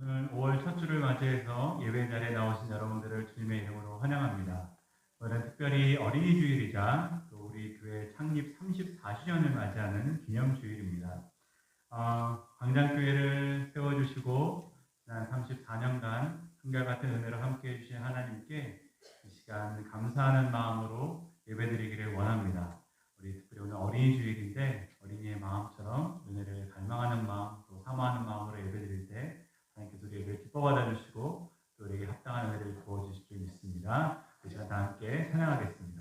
오늘 5월 첫 주를 맞이해서 예배 자리에 나오신 여러분들을 주님의 이름으로 환영합니다. 오늘은 특별히 어린이 주일이자 또 우리 교회 창립 34주년을 맞이하는 기념주일입니다. 광장교회를 세워주시고 지난 34년간 한결같은 은혜로 함께해 주신 하나님께 이 시간 감사하는 마음으로 예배드리기를 원합니다. 우리 특별히 오늘 어린이 주일인데 어린이의 마음처럼 은혜를 갈망하는 마음 또 사모하는 마음으로 예배드릴 때 하나님께서 우리에게 기뻐 받아주시고 또 우리에게 합당한 은혜를 부어주실 줄 믿습니다. 이 시간 다 함께 찬양하겠습니다.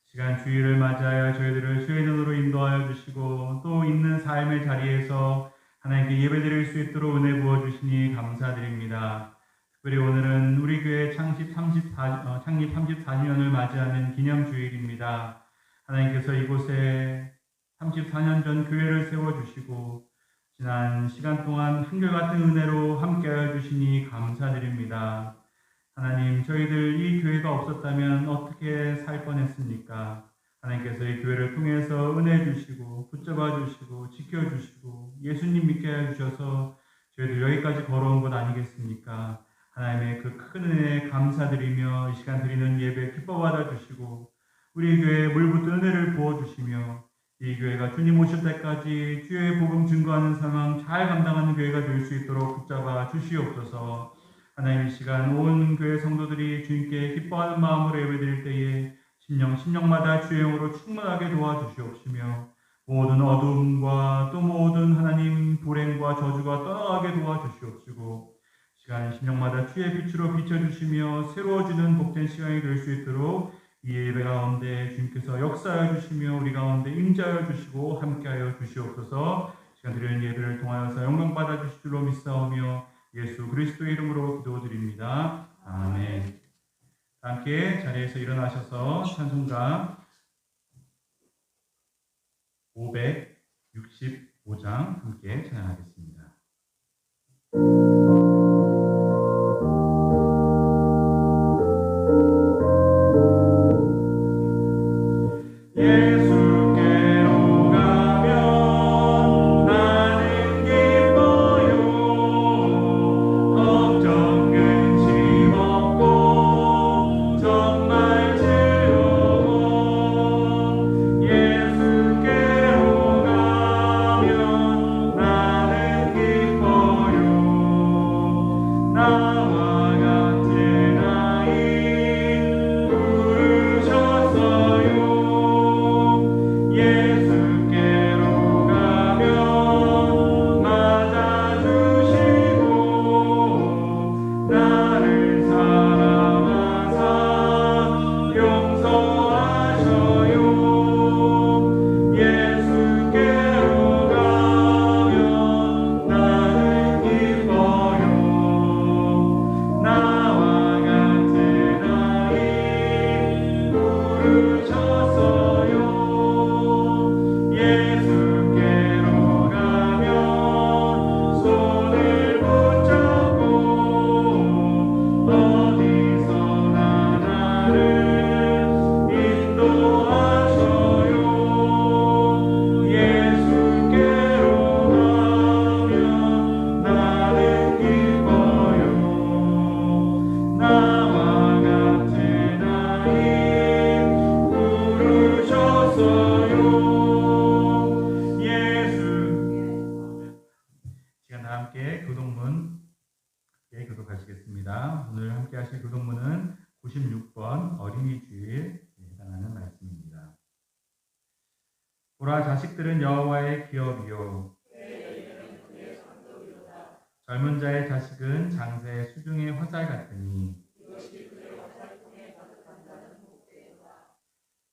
시간 주일을 맞이하여 저희들을 주의 눈으로 인도하여 주시고 또 있는 삶의 자리에서 하나님께 예배드릴 수 있도록 은혜 부어주시니 감사드립니다. 특별히 오늘은 우리 교회 창립 34주년을 맞이하는 기념주일입니다. 하나님께서 이곳에 34년 전 교회를 세워주시고 지난 시간 동안 한결같은 은혜로 함께하여 주시니 감사드립니다. 하나님, 저희들 이 교회가 없었다면 어떻게 살 뻔했습니까? 하나님께서 이 교회를 통해서 은혜 주시고 붙잡아 주시고 지켜주시고 예수님 믿게 해주셔서 저희들 여기까지 걸어온 것 아니겠습니까? 하나님의 그 큰 은혜에 감사드리며 이 시간 드리는 예배 기뻐 받아주시고 우리 교회에 물붓는 은혜를 부어주시며 이 교회가 주님 오실 때까지 주의 복음 증거하는 상황 잘 감당하는 교회가 될 수 있도록 붙잡아 주시옵소서. 하나님, 이 시간 온 교회 성도들이 주님께 기뻐하는 마음으로 예배드릴 때에 심령마다 주의 영으로 충만하게 도와주시옵시며 모든 어둠과 또 모든 하나님 불행과 저주가 떠나가게 도와주시옵시고 시간 심령마다 주의 빛으로 비춰주시며 새로워지는 복된 시간이 될 수 있도록 이 예배 가운데 주님께서 역사하여 주시며 우리 가운데 임재하여 주시고 함께하여 주시옵소서. 시간 드리는 예배를 통하여서 영광 받아 주실 줄로 믿사오며 예수 그리스도의 이름으로 기도드립니다. 아멘. 함께 자리에서 일어나셔서 찬송가 565장 함께 찬양하겠습니다. 부르셨어요. 보라, 자식들은 여호와의 기업이요 젊은 자의 자식은 장새 수중의 화살 같으니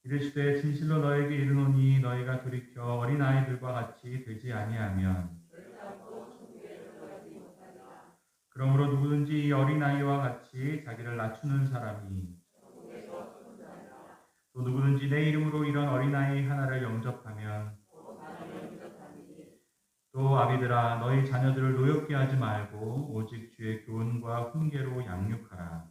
이르시되 진실로 너에게 이르노니 너희가 돌이켜 어린아이들과 같이 되지 아니하면 그러므로 누구든지 이 어린아이와 같이 자기를 낮추는 사람이 또 누구든지 내 이름으로 이런 어린아이 하나를 영접하면 또 아비들아 너희 자녀들을 노엽게 하지 말고 오직 주의 교훈과 훈계로 양육하라.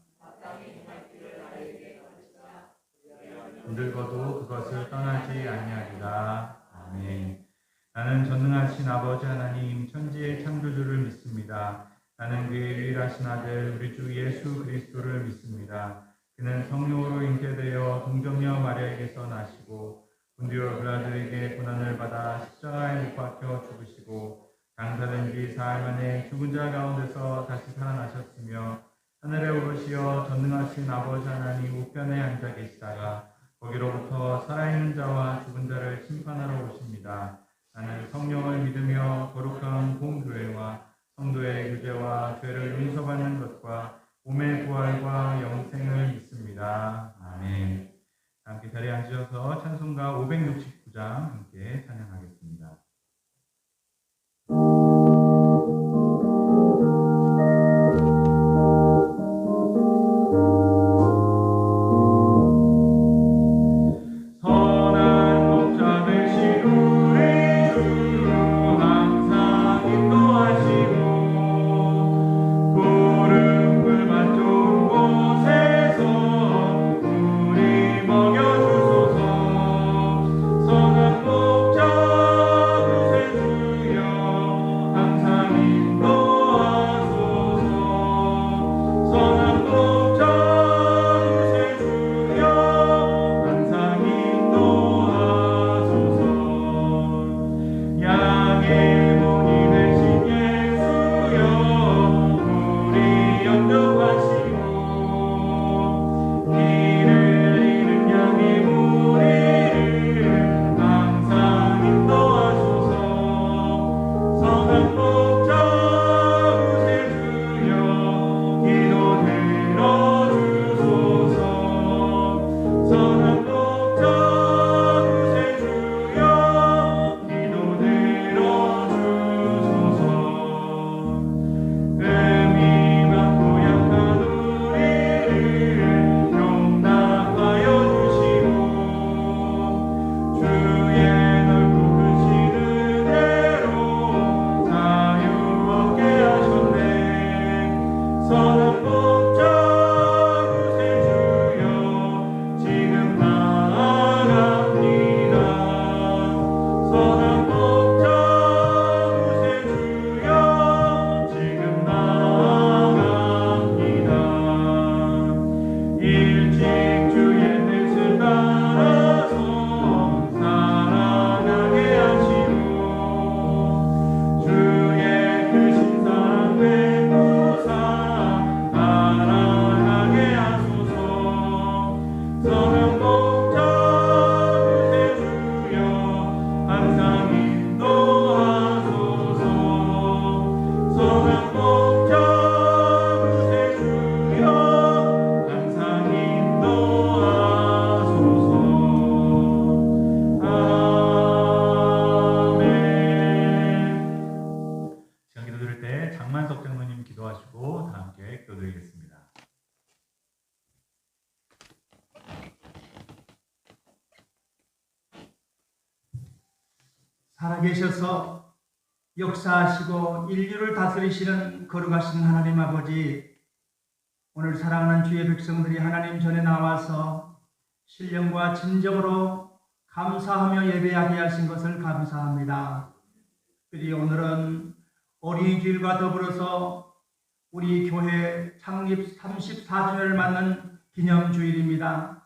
늙어도 그것을 떠나지 아니하리라. 아멘. 나는 전능하신 아버지 하나님 천지의 창조주를 믿습니다. 나는 그의 유일하신 아들 우리 주 예수 그리스도를 믿습니다. 그는 성령으로 잉태되어 동정녀 마리아에게서 나시고 본디오 빌라도에게 고난을 받아 십자가에 못 박혀 죽으시고 장사된 지 사흘 만에 죽은 자 가운데서 다시 살아나셨으며 하늘에 오르시어 전능하신 아버지 하나님 우편에 앉아 계시다가 거기로부터 살아있는 자와 죽은 자를 심판하러 오십니다. 나는 성령을 믿으며 거룩한 공교회와 성도의 교제와 죄를 용서받는 것과 몸의 부활과 영생을 믿습니다. 아멘. 함께 자리에 앉으셔서 찬송가 569장 함께 찬양하겠습니다. 살아계셔서 역사하시고 인류를 다스리시는 거룩하신 하나님 아버지, 오늘 사랑하는 주의 백성들이 하나님 전에 나와서 신령과 진정으로 감사하며 예배하게 하신 것을 감사합니다. 그리 오늘은 어린이주일과 더불어서 우리 교회 창립 34주년을 맞는 기념주일입니다.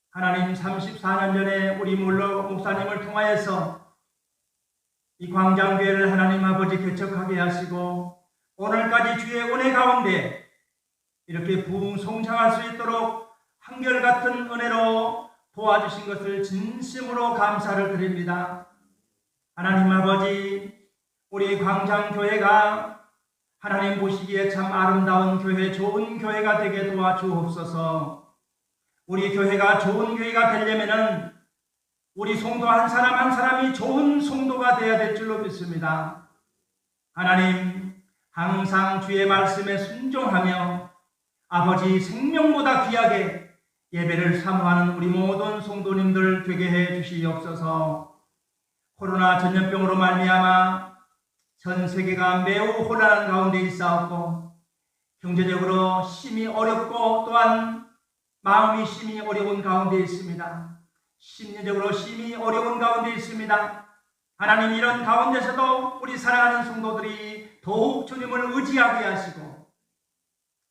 하나님 34년 전에 우리 물로 목사님을 통하여서 이 광장교회를 하나님 아버지 개척하게 하시고 오늘까지 주의 은혜 가운데 이렇게 부흥송창할 수 있도록 한결같은 은혜로 도와주신 것을 진심으로 감사를 드립니다. 하나님 아버지, 우리 광장교회가 하나님 보시기에 참 아름다운 교회, 좋은 교회가 되게 도와주옵소서. 우리 교회가 좋은 교회가 되려면은 우리 성도 한 사람 한 사람이 좋은 성도가 되어야 될 줄로 믿습니다. 하나님, 항상 주의 말씀에 순종하며 아버지 생명보다 귀하게 예배를 사모하는 우리 모든 성도님들 되게 해 주시옵소서. 코로나 전염병으로 말미암아 전 세계가 매우 혼란한 가운데 있사옵고 경제적으로 심히 어렵고 또한 마음이 심히 어려운 가운데 있습니다. 심리적으로 심히 어려운 가운데 있습니다. 하나님, 이런 가운데서도 우리 사랑하는 성도들이 더욱 주님을 의지하게 하시고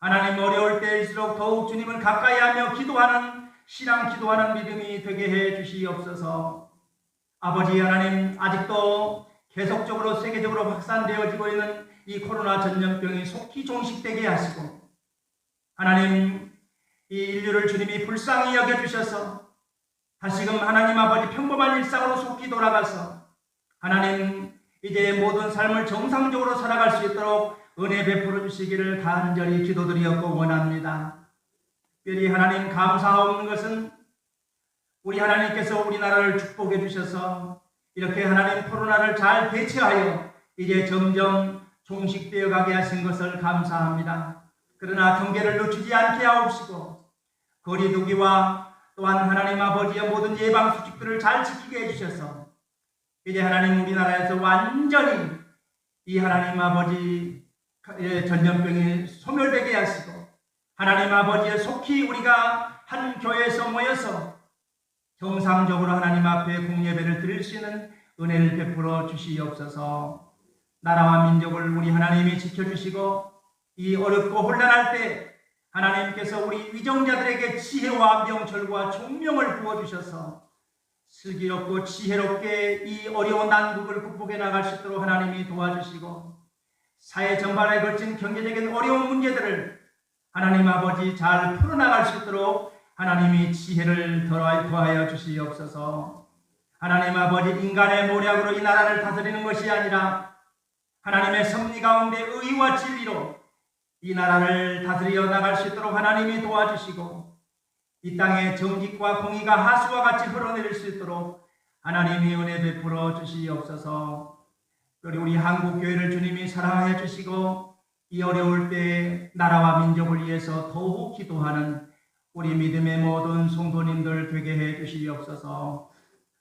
하나님, 어려울 때일수록 더욱 주님을 가까이 하며 기도하는 신앙 기도하는 믿음이 되게 해 주시옵소서. 아버지 하나님, 아직도 계속적으로 세계적으로 확산되어지고 있는 이 코로나 전염병이 속히 종식되게 하시고 하나님, 이 인류를 주님이 불쌍히 여겨주셔서 다시금 하나님 아버지 평범한 일상으로 속히 돌아가서 하나님, 이제 모든 삶을 정상적으로 살아갈 수 있도록 은혜 베풀어 주시기를 간절히 기도드리었고 원합니다. 특별히 하나님 감사하옵는 것은 우리 하나님께서 우리나라를 축복해 주셔서 이렇게 하나님 코로나를 잘 대처하여 이제 점점 종식되어 가게 하신 것을 감사합니다. 그러나 경계를 늦추지 않게 하옵시고 거리두기와 또한 하나님 아버지의 모든 예방 수칙들을 잘 지키게 해주셔서 이제 하나님 우리나라에서 완전히 이 하나님 아버지 전염병이 소멸되게 하시고 하나님 아버지의 속히 우리가 한 교회에서 모여서 정상적으로 하나님 앞에 공예배를 드릴 수 있는 은혜를 베풀어 주시옵소서. 나라와 민족을 우리 하나님이 지켜주시고 이 어렵고 혼란할 때 하나님께서 우리 위정자들에게 지혜와 명철과 총명을 부어주셔서 슬기롭고 지혜롭게 이 어려운 난국을 극복해 나갈 수 있도록 하나님이 도와주시고 사회 전반에 걸친 경제적인 어려운 문제들을 하나님 아버지 잘 풀어나갈 수 있도록 하나님이 지혜를 더하여 주시옵소서. 하나님 아버지, 인간의 모략으로 이 나라를 다스리는 것이 아니라 하나님의 섭리 가운데 의와 진리로 이 나라를 다스려 나갈 수 있도록 하나님이 도와주시고 이 땅에 정직과 공의가 하수와 같이 흘러내릴 수 있도록 하나님이 은혜 베풀어 주시옵소서. 그리고 우리 한국교회를 주님이 사랑하여 주시고 이 어려울 때 나라와 민족을 위해서 더욱 기도하는 우리 믿음의 모든 성도님들 되게 해 주시옵소서.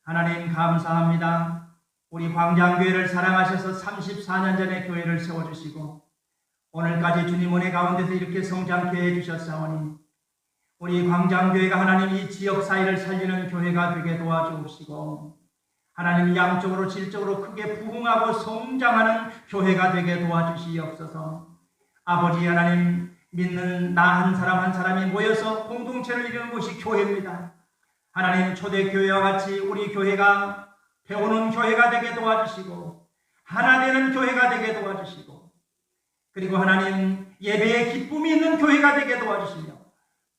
하나님 감사합니다. 우리 광장교회를 사랑하셔서 34년 전에 교회를 세워주시고 오늘까지 주님 은혜 가운데서 이렇게 성장케 해주셨사오니 우리 광장교회가 하나님 이 지역 사회를 살리는 교회가 되게 도와주옵시고 하나님 양적으로 질적으로 크게 부흥하고 성장하는 교회가 되게 도와주시옵소서. 아버지 하나님, 믿는 나 한 사람 한 사람이 모여서 공동체를 이루는 것이 교회입니다. 하나님, 초대교회와 같이 우리 교회가 배우는 교회가 되게 도와주시고 하나 되는 교회가 되게 도와주시고 그리고 하나님, 예배에 기쁨이 있는 교회가 되게 도와주시며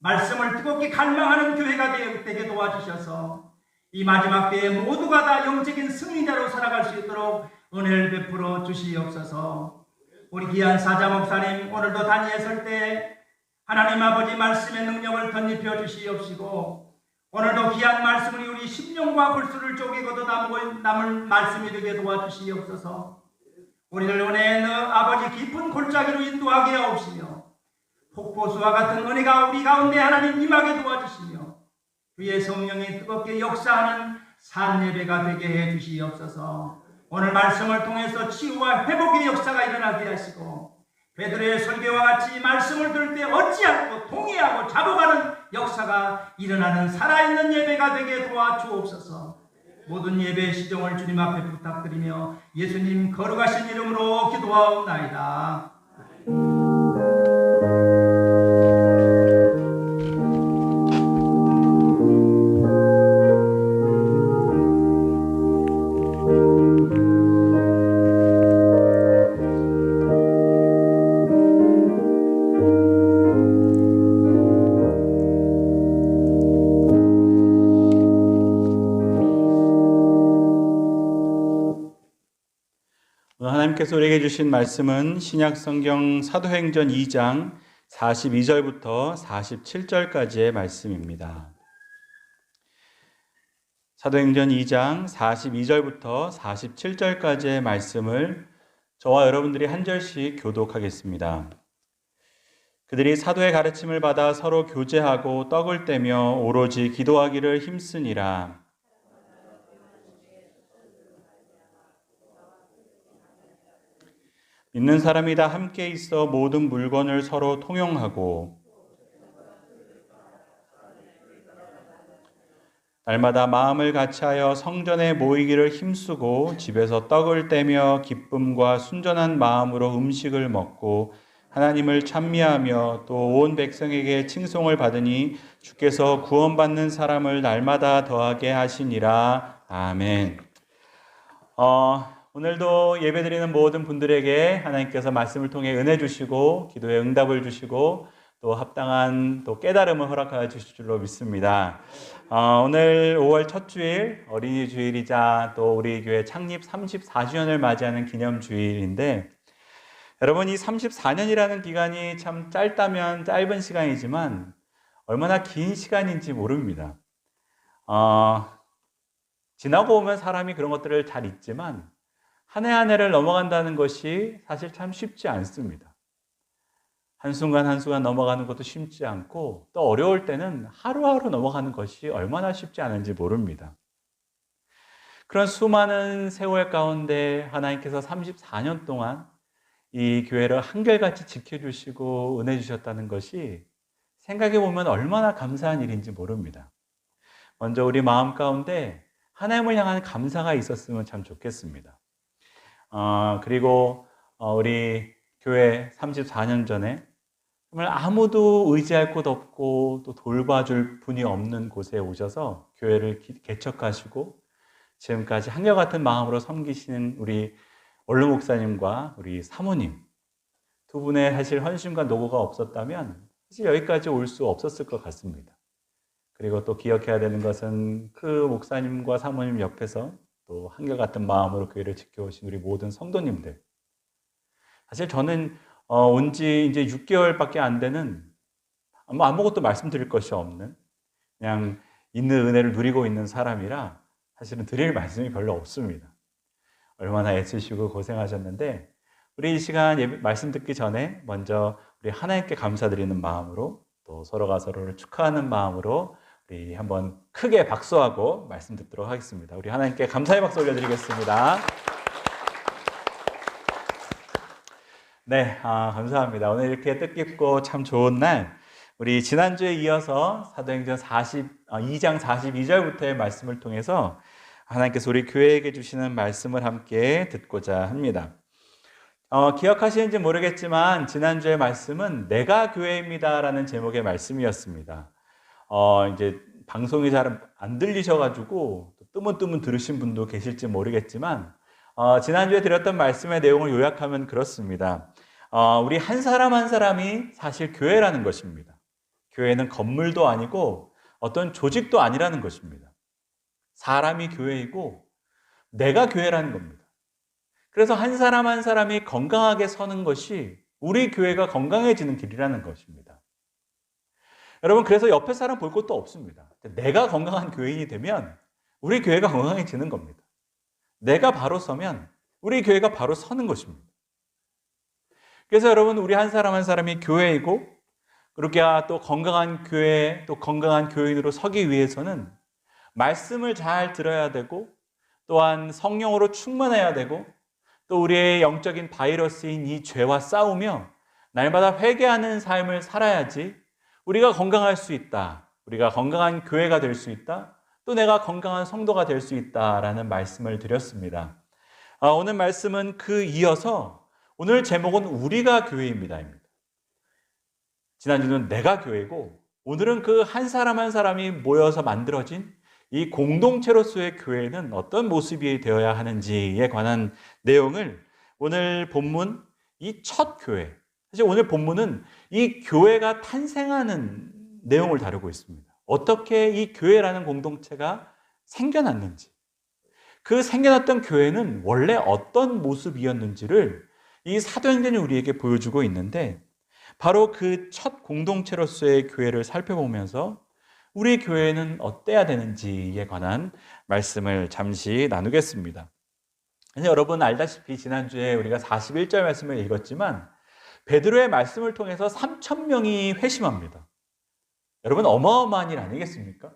말씀을 뜨겁게 갈망하는 교회가 되게 도와주셔서 이 마지막 때에 모두가 다 영적인 승리자로 살아갈 수 있도록 은혜를 베풀어 주시옵소서. 우리 귀한 사자 목사님, 오늘도 단위에 설 때 하나님 아버지 말씀의 능력을 덧입혀 주시옵시고 오늘도 귀한 말씀을 우리 심령과 골수를 쪼개고도 남을 말씀이 되게 도와주시옵소서. 우리를 은혜의 아버지 깊은 골짜기로 인도하게 하옵시며 폭포수와 같은 은혜가 우리 가운데 하나님 임하게 도와주시며 주의 성령이 뜨겁게 역사하는 산 예배가 되게 해 주시옵소서. 오늘 말씀을 통해서 치유와 회복의 역사가 일어나게 하시고 베드로의 설교와 같이 말씀을 들을 때 어찌하고 동의하고 잡아가는 역사가 일어나는 살아있는 예배가 되게 도와주옵소서. 모든 예배의 시정을 주님 앞에 부탁드리며 예수님 거룩하신 이름으로 기도하옵나이다. 오늘 하나님께서 우리에게 주신 말씀은 신약성경 사도행전 2장 42절부터 47절까지의 말씀입니다. 사도행전 2장 42절부터 47절까지의 말씀을 저와 여러분들이 한 절씩 교독하겠습니다. 그들이 사도의 가르침을 받아 서로 교제하고 떡을 떼며 오로지 기도하기를 힘쓰니라. 믿는 사람이 다 함께 있어 모든 물건을 서로 통용하고 날마다 마음을 같이하여 성전에 모이기를 힘쓰고 집에서 떡을 떼며 기쁨과 순전한 마음으로 음식을 먹고 하나님을 찬미하며 또 온 백성에게 칭송을 받으니 주께서 구원받는 사람을 날마다 더하게 하시니라. 아멘. 오늘도 예배드리는 모든 분들에게 하나님께서 말씀을 통해 은혜 주시고 기도에 응답을 주시고 또 합당한 또 깨달음을 허락하여 주실 줄로 믿습니다. 오늘 5월 첫 주일 어린이 주일이자 또 우리 교회 창립 34주년을 맞이하는 기념 주일인데 여러분 이 34년이라는 기간이 참 짧다면 짧은 시간이지만 얼마나 긴 시간인지 모릅니다. 지나고 오면 사람이 그런 것들을 잘 잊지만 한 해 한 해를 넘어간다는 것이 사실 참 쉽지 않습니다. 한순간 한순간 넘어가는 것도 쉽지 않고 또 어려울 때는 하루하루 넘어가는 것이 얼마나 쉽지 않은지 모릅니다. 그런 수많은 세월 가운데 하나님께서 34년 동안 이 교회를 한결같이 지켜주시고 은혜 주셨다는 것이 생각해 보면 얼마나 감사한 일인지 모릅니다. 먼저 우리 마음 가운데 하나님을 향한 감사가 있었으면 참 좋겠습니다. 그리고 우리 교회 34년 전에 정말 아무도 의지할 곳 없고 또 돌봐줄 분이 없는 곳에 오셔서 교회를 개척하시고 지금까지 한결같은 마음으로 섬기시는 우리 원로 목사님과 우리 사모님 두 분의 사실 헌신과 노고가 없었다면 사실 여기까지 올 수 없었을 것 같습니다. 그리고 또 기억해야 되는 것은 그 목사님과 사모님 옆에서 또 한결같은 마음으로 교회를 지켜오신 우리 모든 성도님들. 사실 저는 온 지 이제 6개월밖에 안 되는 아무것도 말씀드릴 것이 없는 그냥 있는 은혜를 누리고 있는 사람이라 사실은 드릴 말씀이 별로 없습니다. 얼마나 애쓰시고 고생하셨는데 우리 이 시간 말씀 듣기 전에 먼저 우리 하나님께 감사드리는 마음으로 또 서로가 서로를 축하하는 마음으로 우리 한번 크게 박수하고 말씀 듣도록 하겠습니다. 우리 하나님께 감사의 박수 올려드리겠습니다. 네, 감사합니다. 오늘 이렇게 뜻깊고 참 좋은 날 우리 지난주에 이어서 사도행전 2장 42절부터의 말씀을 통해서 하나님께서 우리 교회에게 주시는 말씀을 함께 듣고자 합니다. 기억하시는지 모르겠지만 지난주의 말씀은 내가 교회입니다 라는 제목의 말씀이었습니다. 이제 방송이 잘 안 들리셔가지고 뜨문뜨문 들으신 분도 계실지 모르겠지만 지난주에 드렸던 말씀의 내용을 요약하면 그렇습니다. 우리 한 사람 한 사람이 사실 교회라는 것입니다. 교회는 건물도 아니고 어떤 조직도 아니라는 것입니다. 사람이 교회이고 내가 교회라는 겁니다. 그래서 한 사람 한 사람이 건강하게 서는 것이 우리 교회가 건강해지는 길이라는 것입니다. 여러분 그래서 옆에 사람 볼 것도 없습니다. 내가 건강한 교인이 되면 우리 교회가 건강해지는 겁니다. 내가 바로 서면 우리 교회가 바로 서는 것입니다. 그래서 여러분 우리 한 사람 한 사람이 교회이고 그렇게 또 건강한 교회 또 건강한 교인으로 서기 위해서는 말씀을 잘 들어야 되고 또한 성령으로 충만해야 되고 또 우리의 영적인 바이러스인 이 죄와 싸우며 날마다 회개하는 삶을 살아야지 우리가 건강할 수 있다. 우리가 건강한 교회가 될 수 있다. 또 내가 건강한 성도가 될 수 있다라는 말씀을 드렸습니다. 오늘 말씀은 그 이어서 오늘 제목은 우리가 교회입니다입니다. 지난주는 내가 교회고 오늘은 그 한 사람 한 사람이 모여서 만들어진 이 공동체로서의 교회는 어떤 모습이 되어야 하는지에 관한 내용을 오늘 본문 이 첫 교회, 사실 오늘 본문은 이 교회가 탄생하는 내용을 다루고 있습니다. 어떻게 이 교회라는 공동체가 생겨났는지, 그 생겨났던 교회는 원래 어떤 모습이었는지를 이 사도행전이 우리에게 보여주고 있는데, 바로 그 첫 공동체로서의 교회를 살펴보면서 우리 교회는 어때야 되는지에 관한 말씀을 잠시 나누겠습니다. 여러분 알다시피 지난주에 우리가 41절 말씀을 읽었지만 베드로의 말씀을 통해서 3,000명이 회심합니다. 여러분 어마어마한 일 아니겠습니까?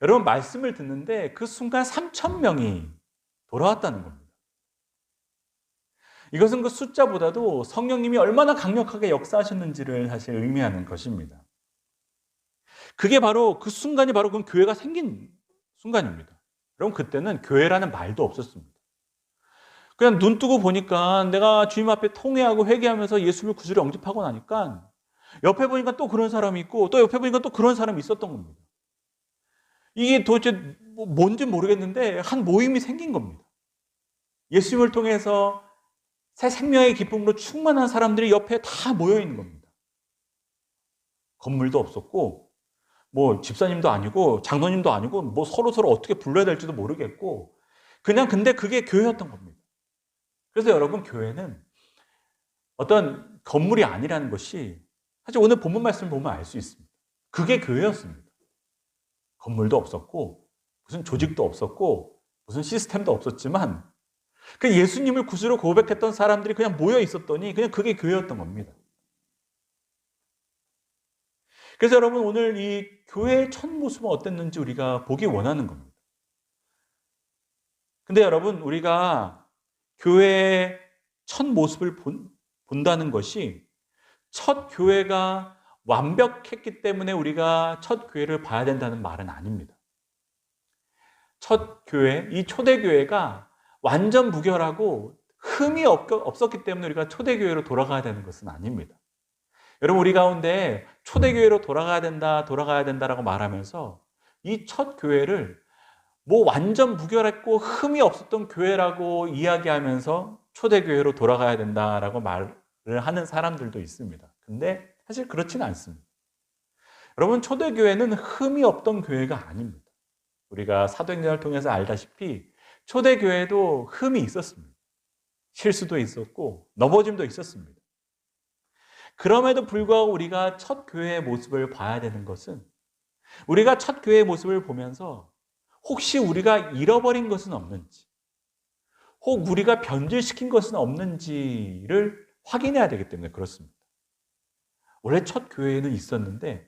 여러분 말씀을 듣는데 그 순간 3,000명이 돌아왔다는 겁니다. 이것은 그 숫자보다도 성령님이 얼마나 강력하게 역사하셨는지를 사실 의미하는 것입니다. 그게 바로 그 순간이 바로 그 교회가 생긴 순간입니다. 여러분 그때는 교회라는 말도 없었습니다. 그냥 눈 뜨고 보니까 내가 주님 앞에 통회하고 회개하면서 예수를 구주로 영접하고 나니까 옆에 보니까 또 그런 사람이 있고 또 옆에 보니까 또 그런 사람이 있었던 겁니다. 이게 도대체 뭔지 모르겠는데 한 모임이 생긴 겁니다. 예수님을 통해서 새 생명의 기쁨으로 충만한 사람들이 옆에 다 모여 있는 겁니다. 건물도 없었고 뭐 집사님도 아니고 장로님도 아니고 뭐 서로 어떻게 불러야 될지도 모르겠고 그냥 근데 그게 교회였던 겁니다. 그래서 여러분 교회는 어떤 건물이 아니라는 것이 사실 오늘 본문 말씀을 보면 알 수 있습니다. 그게 교회였습니다. 건물도 없었고 무슨 조직도 없었고 무슨 시스템도 없었지만 그 예수님을 구주로 고백했던 사람들이 그냥 모여 있었더니 그냥 그게 교회였던 겁니다. 그래서 여러분 오늘 이 교회의 첫 모습은 어땠는지 우리가 보기 원하는 겁니다. 근데 여러분 우리가 교회의 첫 모습을 본다는 것이 첫 교회가 완벽했기 때문에 우리가 첫 교회를 봐야 된다는 말은 아닙니다. 첫 교회, 이 초대교회가 완전 무결하고 흠이 없었기 때문에 우리가 초대교회로 돌아가야 되는 것은 아닙니다. 여러분 우리 가운데 초대교회로 돌아가야 된다라고 말하면서 이 첫 교회를 뭐 완전 무결했고 흠이 없었던 교회라고 이야기하면서 초대교회로 돌아가야 된다라고 말을 하는 사람들도 있습니다. 근데 사실 그렇지는 않습니다. 여러분 초대교회는 흠이 없던 교회가 아닙니다. 우리가 사도행전을 통해서 알다시피 초대교회도 흠이 있었습니다. 실수도 있었고 넘어짐도 있었습니다. 그럼에도 불구하고 우리가 첫 교회의 모습을 봐야 되는 것은 우리가 첫 교회의 모습을 보면서 혹시 우리가 잃어버린 것은 없는지 혹 우리가 변질시킨 것은 없는지를 확인해야 되기 때문에 그렇습니다. 원래 첫 교회에는 있었는데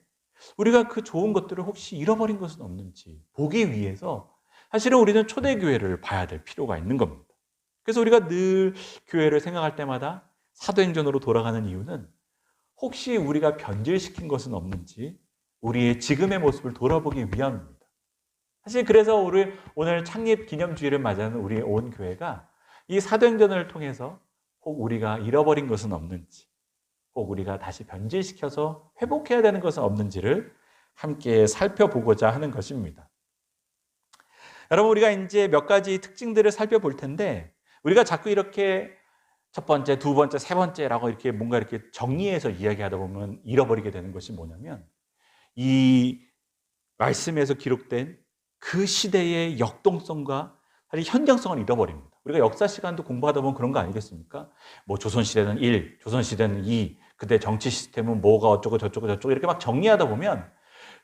우리가 그 좋은 것들을 혹시 잃어버린 것은 없는지 보기 위해서 사실은 우리는 초대교회를 봐야 될 필요가 있는 겁니다. 그래서 우리가 늘 교회를 생각할 때마다 사도행전으로 돌아가는 이유는 혹시 우리가 변질시킨 것은 없는지 우리의 지금의 모습을 돌아보기 위함입니다. 사실 그래서 우리 오늘 창립 기념주일을 맞이하는 우리의 온 교회가 이 사도행전을 통해서 혹 우리가 잃어버린 것은 없는지 혹 우리가 다시 변질시켜서 회복해야 되는 것은 없는지를 함께 살펴보고자 하는 것입니다. 여러분 우리가 이제 몇 가지 특징들을 살펴볼 텐데 우리가 자꾸 이렇게 첫 번째, 두 번째, 세 번째라고 이렇게 뭔가 이렇게 정리해서 이야기하다 보면 잃어버리게 되는 것이 뭐냐면 이 말씀에서 기록된 그 시대의 역동성과 사실 현장성을 잃어버립니다. 우리가 역사 시간도 공부하다 보면 그런 거 아니겠습니까? 뭐 조선시대는 1, 조선시대는 2, 그때 정치 시스템은 뭐가 어쩌고 저쩌고 이렇게 막 정리하다 보면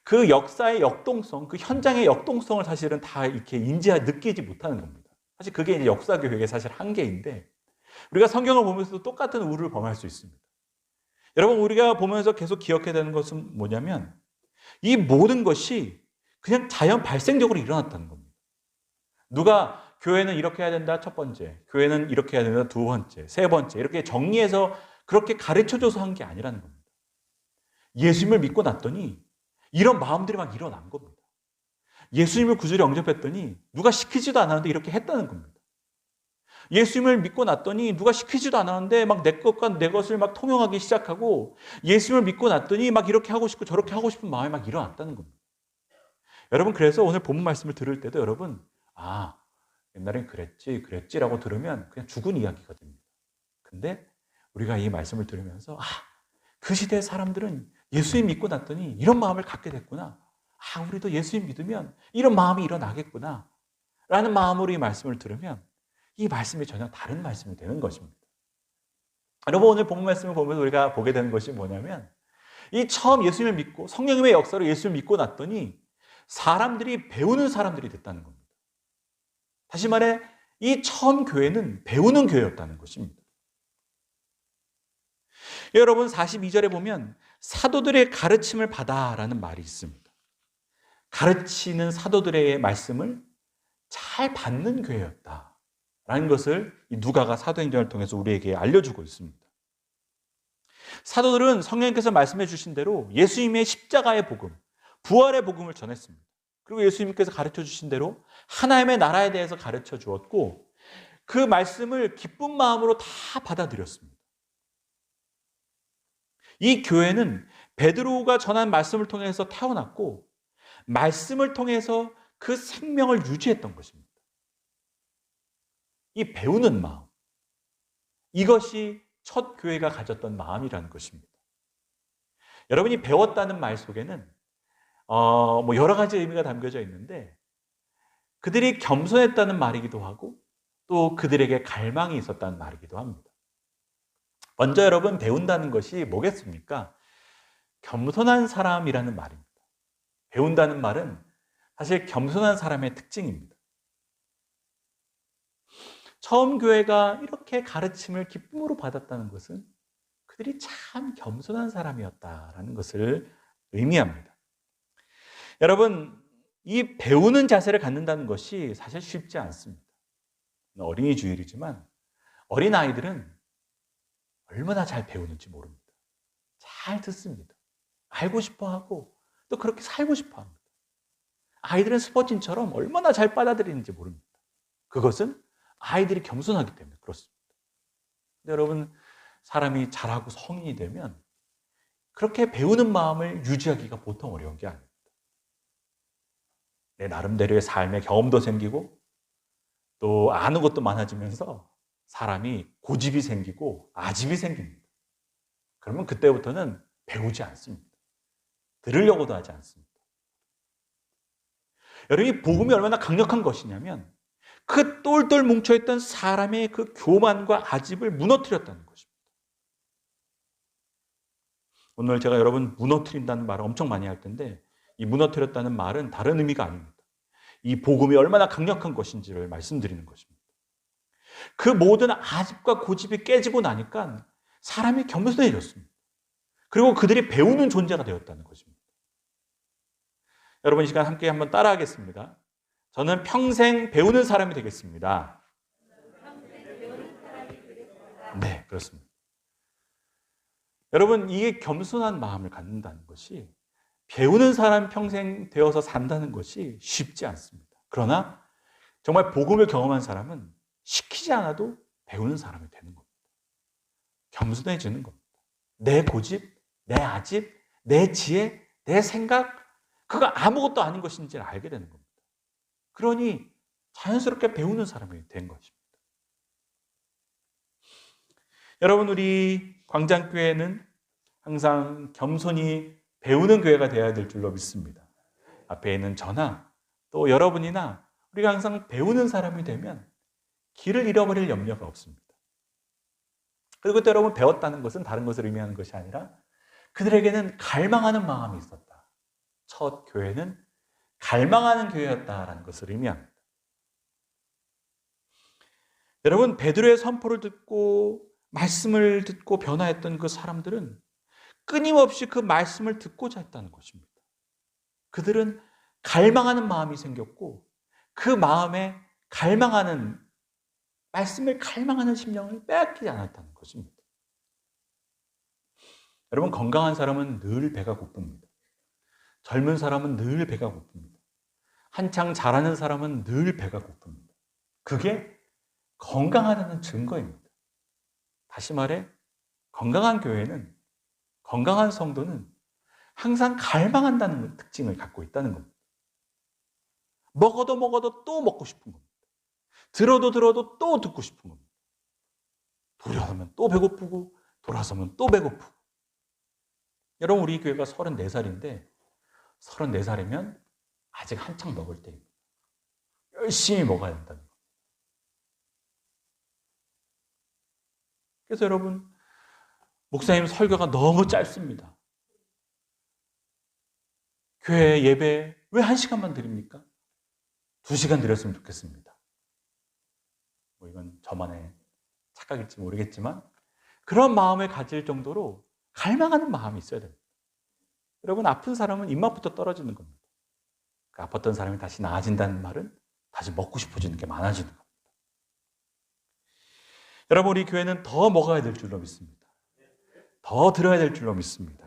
그 역사의 역동성, 그 현장의 역동성을 사실은 다 이렇게 느끼지 못하는 겁니다. 사실 그게 이제 역사교육의 사실 한계인데 우리가 성경을 보면서도 똑같은 우를 범할 수 있습니다. 여러분 우리가 보면서 계속 기억해야 되는 것은 뭐냐면 이 모든 것이 그냥 자연 발생적으로 일어났다는 겁니다. 누가 교회는 이렇게 해야 된다 첫 번째, 교회는 이렇게 해야 된다 두 번째, 세 번째 이렇게 정리해서 그렇게 가르쳐줘서 한 게 아니라는 겁니다. 예수님을 믿고 났더니 이런 마음들이 막 일어난 겁니다. 예수님을 구주로 영접했더니 누가 시키지도 않았는데 이렇게 했다는 겁니다. 예수님을 믿고 났더니 누가 시키지도 않았는데 막 내 것과 내 것을 막 통용하기 시작하고 예수님을 믿고 났더니 막 이렇게 하고 싶고 저렇게 하고 싶은 마음이 막 일어났다는 겁니다. 여러분 그래서 오늘 본문 말씀을 들을 때도 여러분 옛날엔 그랬지라고 들으면 그냥 죽은 이야기가 됩니다. 근데 우리가 이 말씀을 들으면서 그 시대의 사람들은 예수님 믿고 났더니 이런 마음을 갖게 됐구나. 우리도 예수님 믿으면 이런 마음이 일어나겠구나 라는 마음으로 이 말씀을 들으면 이 말씀이 전혀 다른 말씀이 되는 것입니다. 여러분, 오늘 본문 말씀을 보면서 우리가 보게 되는 것이 뭐냐면 이 처음 예수님을 믿고 성령님의 역사로 예수를 믿고 났더니 사람들이 배우는 사람들이 됐다는 겁니다. 다시 말해 이 처음 교회는 배우는 교회였다는 것입니다. 여러분, 42절에 보면 사도들의 가르침을 받아라는 말이 있습니다. 가르치는 사도들의 말씀을 잘 받는 교회였다라는 것을 이 누가가 사도행전을 통해서 우리에게 알려주고 있습니다. 사도들은 성령님께서 말씀해 주신 대로 예수님의 십자가의 복음, 부활의 복음을 전했습니다. 그리고 예수님께서 가르쳐 주신 대로 하나님의 나라에 대해서 가르쳐 주었고 그 말씀을 기쁜 마음으로 다 받아들였습니다. 이 교회는 베드로가 전한 말씀을 통해서 태어났고 말씀을 통해서 그 생명을 유지했던 것입니다. 이 배우는 마음, 이것이 첫 교회가 가졌던 마음이라는 것입니다. 여러분이 배웠다는 말 속에는 여러 가지 의미가 담겨져 있는데 그들이 겸손했다는 말이기도 하고 또 그들에게 갈망이 있었다는 말이기도 합니다. 먼저 여러분, 배운다는 것이 뭐겠습니까? 겸손한 사람이라는 말입니다. 배운다는 말은 사실 겸손한 사람의 특징입니다. 처음 교회가 이렇게 가르침을 기쁨으로 받았다는 것은 그들이 참 겸손한 사람이었다라는 것을 의미합니다. 여러분, 이 배우는 자세를 갖는다는 것이 사실 쉽지 않습니다. 어린이 주일이지만 어린아이들은 얼마나 잘 배우는지 모릅니다. 잘 듣습니다. 알고 싶어하고 또 그렇게 살고 싶어합니다. 아이들은 스포츠처럼 얼마나 잘 받아들이는지 모릅니다. 그것은 아이들이 겸손하기 때문에 그렇습니다. 근데 여러분, 사람이 자라고 성인이 되면 그렇게 배우는 마음을 유지하기가 보통 어려운 게 아닙니다. 내 나름대로의 삶의 경험도 생기고 또 아는 것도 많아지면서 사람이 고집이 생기고 아집이 생깁니다. 그러면 그때부터는 배우지 않습니다. 들으려고도 하지 않습니다. 여러분, 이 복음이 얼마나 강력한 것이냐면 그 똘똘 뭉쳐있던 사람의 그 교만과 아집을 무너뜨렸다는 것입니다. 오늘 제가 여러분 무너뜨린다는 말을 엄청 많이 할 텐데 이 무너뜨렸다는 말은 다른 의미가 아닙니다. 이 복음이 얼마나 강력한 것인지를 말씀드리는 것입니다. 그 모든 아집과 고집이 깨지고 나니까 사람이 겸손해졌습니다. 그리고 그들이 배우는 존재가 되었다는 것입니다. 여러분, 이 시간 함께 한번 따라하겠습니다. 저는 평생 배우는 사람이 되겠습니다. 네, 그렇습니다. 여러분, 이게 겸손한 마음을 갖는다는 것이 배우는 사람 평생 되어서 산다는 것이 쉽지 않습니다. 그러나 정말 복음을 경험한 사람은 시키지 않아도 배우는 사람이 되는 겁니다. 겸손해지는 겁니다. 내 고집, 내 아집, 내 지혜, 내 생각, 그거 아무것도 아닌 것인지를 알게 되는 겁니다. 그러니 자연스럽게 배우는 사람이 된 것입니다. 여러분, 우리 광장교회는 항상 겸손히 배우는 교회가 되어야 될 줄로 믿습니다. 앞에 있는 저나 또 여러분이나 우리가 항상 배우는 사람이 되면 길을 잃어버릴 염려가 없습니다. 그리고 또 여러분, 배웠다는 것은 다른 것을 의미하는 것이 아니라 그들에게는 갈망하는 마음이 있었다. 첫 교회는 갈망하는 교회였다라는 것을 의미합니다. 여러분, 베드로의 선포를 듣고 말씀을 듣고 변화했던 그 사람들은 끊임없이 그 말씀을 듣고자 했다는 것입니다. 그들은 갈망하는 마음이 생겼고 그 마음에 갈망하는 말씀을 갈망하는 심령을 빼앗기지 않았다는 것입니다. 여러분, 건강한 사람은 늘 배가 고픕니다. 젊은 사람은 늘 배가 고픕니다. 한창 자라는 사람은 늘 배가 고픕니다. 그게 건강하다는 증거입니다. 다시 말해, 건강한 교회는, 건강한 성도는 항상 갈망한다는 특징을 갖고 있다는 겁니다. 먹어도 또 먹고 싶은 겁니다. 들어도 또 듣고 싶은 겁니다. 돌아서면 또 배고프고 돌아서면 또 배고프고. 여러분, 우리 교회가 34살인데 34살이면 아직 한창 먹을 때입니다. 열심히 먹어야 된다는 거예요. 그래서 여러분, 목사님 설교가 너무 짧습니다. 교회 예배 왜 1시간만 드립니까? 2시간 드렸으면 좋겠습니다. 뭐 이건 저만의 착각일지 모르겠지만 그런 마음을 가질 정도로 갈망하는 마음이 있어야 됩니다. 여러분, 아픈 사람은 입맛부터 떨어지는 겁니다. 그 아팠던 사람이 다시 나아진다는 말은 다시 먹고 싶어지는 게 많아지는 겁니다. 여러분, 우리 교회는 더 먹어야 될 줄로 믿습니다. 더 들어야 될 줄로 믿습니다.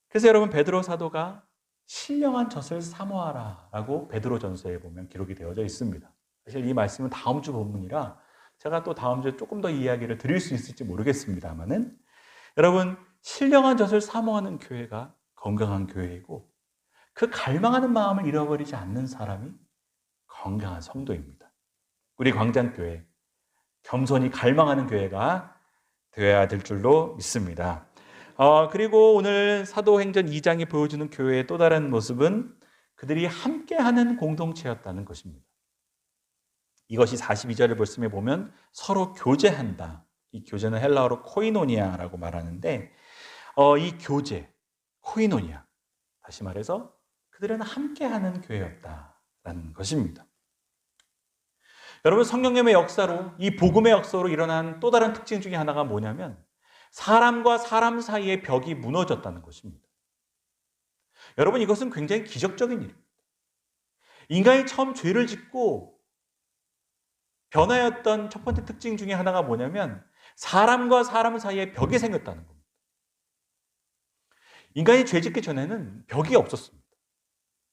그래서 여러분, 베드로 사도가 신령한 젖을 사모하라 라고 베드로전서에 보면 기록이 되어져 있습니다. 사실 이 말씀은 다음 주 본문이라 제가 또 다음 주에 조금 더 이야기를 드릴 수 있을지 모르겠습니다만은, 여러분, 신령한 젖을 사모하는 교회가 건강한 교회이고 그 갈망하는 마음을 잃어버리지 않는 사람이 건강한 성도입니다. 우리 광장교회 겸손히 갈망하는 교회가 되어야 될 줄로 믿습니다. 그리고 오늘 사도행전 2장이 보여주는 교회의 또 다른 모습은 그들이 함께하는 공동체였다는 것입니다. 이것이 42절을 말씀해 보면 서로 교제한다. 이 교제는 헬라어로 코이노니아라고 말하는데, 이 교제, 코이노니아, 다시 말해서 그들은 함께하는 교회였다라는 것입니다. 여러분, 성령님의 역사로, 이 복음의 역사로 일어난 또 다른 특징 중에 하나가 뭐냐면 사람과 사람 사이의 벽이 무너졌다는 것입니다. 여러분, 이것은 굉장히 기적적인 일입니다. 인간이 처음 죄를 짓고 변화였던 첫 번째 특징 중에 하나가 뭐냐면 사람과 사람 사이에 벽이 생겼다는 겁니다. 인간이 죄 짓기 전에는 벽이 없었습니다.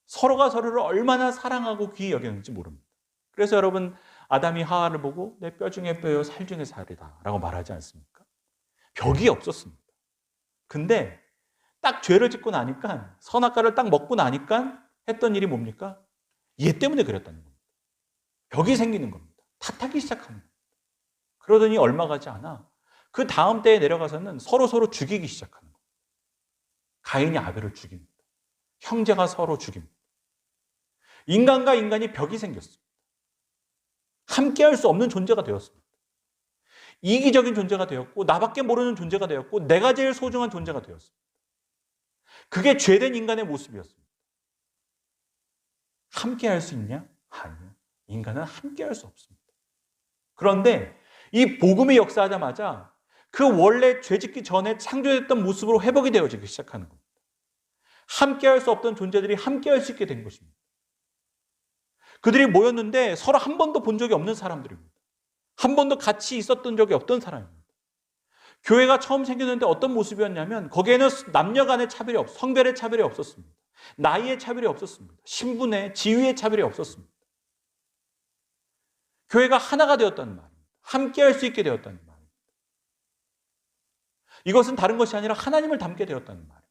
서로가 서로를 얼마나 사랑하고 귀히 여겼는지 모릅니다. 그래서 여러분, 아담이 하와를 보고 내 뼈 중에 뼈요 살 중에 살이다 라고 말하지 않습니까? 벽이 없었습니다. 근데 딱 죄를 짓고 나니까, 선악과를 딱 먹고 나니까 했던 일이 뭡니까? 얘 때문에 그랬다는 겁니다. 벽이 생기는 겁니다. 탓하기 시작합니다. 그러더니 얼마 가지 않아 그 다음 때에 내려가서는 서로 죽이기 시작하는 겁니다. 가인이 아벨을 죽입니다. 형제가 서로 죽입니다. 인간과 인간이 벽이 생겼습니다. 함께할 수 없는 존재가 되었습니다. 이기적인 존재가 되었고 나밖에 모르는 존재가 되었고 내가 제일 소중한 존재가 되었습니다. 그게 죄된 인간의 모습이었습니다. 함께할 수 있냐? 아니요. 인간은 함께할 수 없습니다. 그런데 이 복음이 역사하자마자 그 원래 죄짓기 전에 창조됐던 모습으로 회복이 되어지기 시작하는 겁니다. 함께할 수 없던 존재들이 함께할 수 있게 된 것입니다. 그들이 모였는데 서로 한 번도 본 적이 없는 사람들입니다. 한 번도 같이 있었던 적이 없던 사람입니다. 교회가 처음 생겼는데 어떤 모습이었냐면 거기에는 남녀 간의 차별이 성별의 차별이 없었습니다. 나이의 차별이 없었습니다. 신분의, 지위의 차별이 없었습니다. 교회가 하나가 되었다는 말입니다. 함께 할 수 있게 되었다는 말입니다. 이것은 다른 것이 아니라 하나님을 닮게 되었다는 말입니다.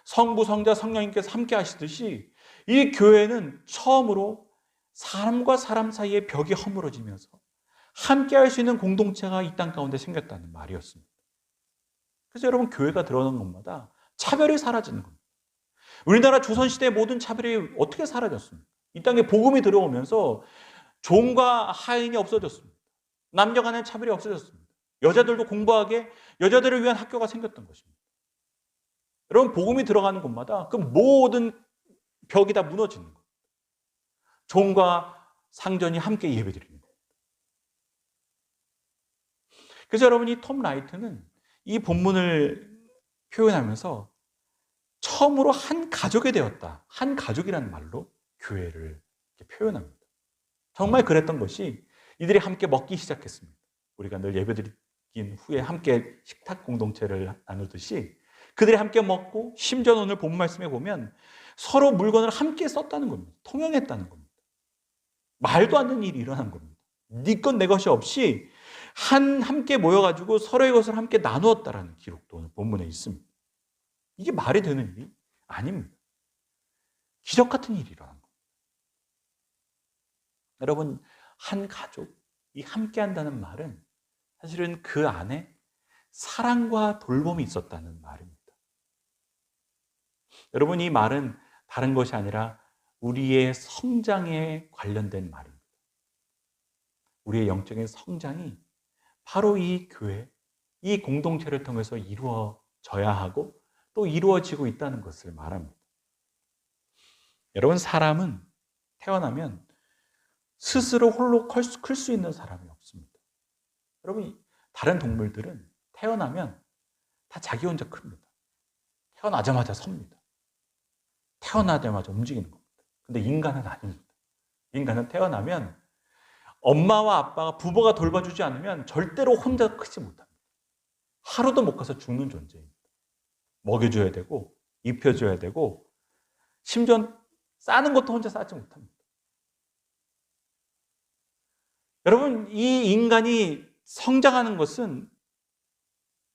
성부, 성자, 성령님께서 함께 하시듯이 이 교회는 처음으로 사람과 사람 사이의 벽이 허물어지면서 함께 할 수 있는 공동체가 이 땅 가운데 생겼다는 말이었습니다. 그래서 여러분, 교회가 들어오는 곳마다 차별이 사라지는 겁니다. 우리나라 조선시대의 모든 차별이 어떻게 사라졌습니까? 이 땅에 복음이 들어오면서 종과 하인이 없어졌습니다. 남녀 간의 차별이 없어졌습니다. 여자들도 공부하게 여자들을 위한 학교가 생겼던 것입니다. 여러분, 복음이 들어가는 곳마다 그 모든 벽이 다 무너지는 겁니다. 종과 상전이 함께 예배드리는 겁니다. 그래서 여러분, 이 톰 라이트는 이 본문을 표현하면서 처음으로 한 가족이 되었다. 한 가족이라는 말로 교회를 이렇게 표현합니다. 정말 그랬던 것이 이들이 함께 먹기 시작했습니다. 우리가 늘 예배드린 후에 함께 식탁 공동체를 나누듯이 그들이 함께 먹고, 심지어 오늘 본 말씀에 보면 서로 물건을 함께 썼다는 겁니다. 통용했다는 겁니다. 말도 안 되는 일이 일어난 겁니다. 네 것 내 것이 없이 함께 모여가지고 서로의 것을 함께 나누었다라는 기록도 오늘 본문에 있습니다. 이게 말이 되는 일이 아닙니다. 기적 같은 일이 일어난 겁니다. 여러분, 한 가족이 함께 한다는 말은 사실은 그 안에 사랑과 돌봄이 있었다는 말입니다. 여러분, 이 말은 다른 것이 아니라 우리의 성장에 관련된 말입니다. 우리의 영적인 성장이 바로 이 교회, 이 공동체를 통해서 이루어져야 하고 또 이루어지고 있다는 것을 말합니다. 여러분, 사람은 태어나면 스스로 홀로 클 수 있는 사람이 없습니다. 여러분, 다른 동물들은 태어나면 다 자기 혼자 큽니다. 태어나자마자 섭니다. 태어나자마자 움직이는 겁니다. 근데 인간은 아닙니다. 인간은 태어나면 엄마와 아빠가, 부모가 돌봐주지 않으면 절대로 혼자 크지 못합니다. 하루도 못 가서 죽는 존재입니다. 먹여줘야 되고 입혀줘야 되고 심지어 싸는 것도 혼자 싸지 못합니다. 여러분, 이 인간이 성장하는 것은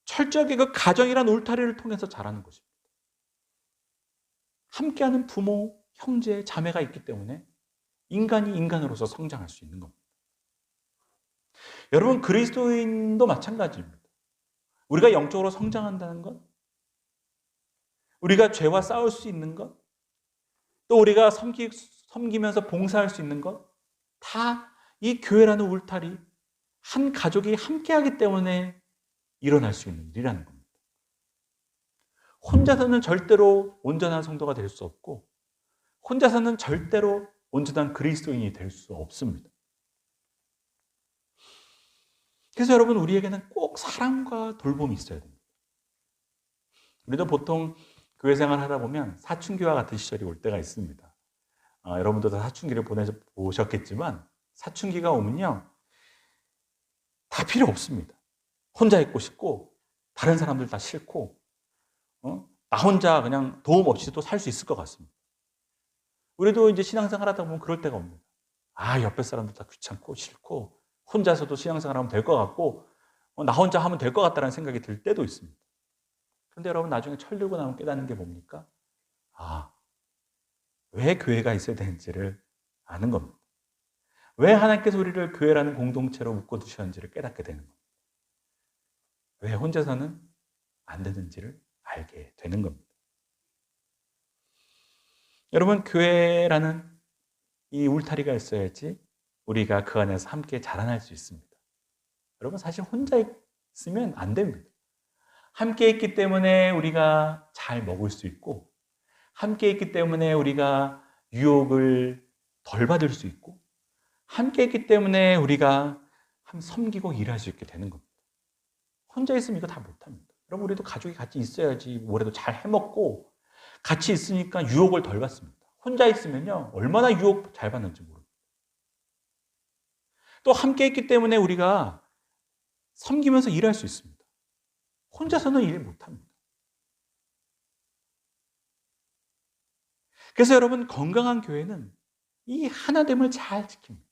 철저하게 그 가정이란 울타리를 통해서 자라는 것입니다. 함께하는 부모, 형제, 자매가 있기 때문에 인간이 인간으로서 성장할 수 있는 겁니다. 여러분, 그리스도인도 마찬가지입니다. 우리가 영적으로 성장한다는 것, 우리가 죄와 싸울 수 있는 것, 또 우리가 섬기면서 봉사할 수 있는 것, 다 이 교회라는 울타리, 한 가족이 함께하기 때문에 일어날 수 있는 일이라는 겁니다. 혼자서는 절대로 온전한 성도가 될 수 없고 혼자서는 절대로 온전한 그리스도인이 될 수 없습니다. 그래서 여러분, 우리에게는 꼭 사랑과 돌봄이 있어야 됩니다. 우리도 보통 교회 생활 하다 보면 사춘기와 같은 시절이 올 때가 있습니다. 여러분도 다 사춘기를 보내보셨겠지만 사춘기가 오면요, 다 필요 없습니다. 혼자 있고 싶고 다른 사람들 다 싫고 나 혼자 그냥 도움 없이도 살 수 있을 것 같습니다. 우리도 이제 신앙생활 하다 보면 그럴 때가 옵니다. 옆에 사람들 다 귀찮고 싫고 혼자서도 신앙생활 하면 될 것 같고 나 혼자 하면 될 것 같다는 생각이 들 때도 있습니다. 그런데 여러분, 나중에 철들고 나면 깨닫는 게 뭡니까? 왜 교회가 있어야 되는지를 아는 겁니다. 왜 하나님께서 우리를 교회라는 공동체로 묶어두셨는지를 깨닫게 되는 겁니다. 왜 혼자서는 안 되는지를 알게 되는 겁니다. 여러분, 교회라는 이 울타리가 있어야지 우리가 그 안에서 함께 자라날 수 있습니다. 여러분, 사실 혼자 있으면 안 됩니다. 함께 있기 때문에 우리가 잘 먹을 수 있고, 함께 있기 때문에 우리가 유혹을 덜 받을 수 있고, 함께 있기 때문에 우리가 섬기고 일할 수 있게 되는 겁니다. 혼자 있으면 이거 다 못합니다. 여러분, 우리도 가족이 같이 있어야지 뭐라도 잘 해먹고 같이 있으니까 유혹을 덜 받습니다. 혼자 있으면요, 얼마나 유혹 잘 받는지 모릅니다. 또 함께 있기 때문에 우리가 섬기면서 일할 수 있습니다. 혼자서는 일 못합니다. 그래서 여러분, 건강한 교회는 이 하나됨을 잘 지킵니다.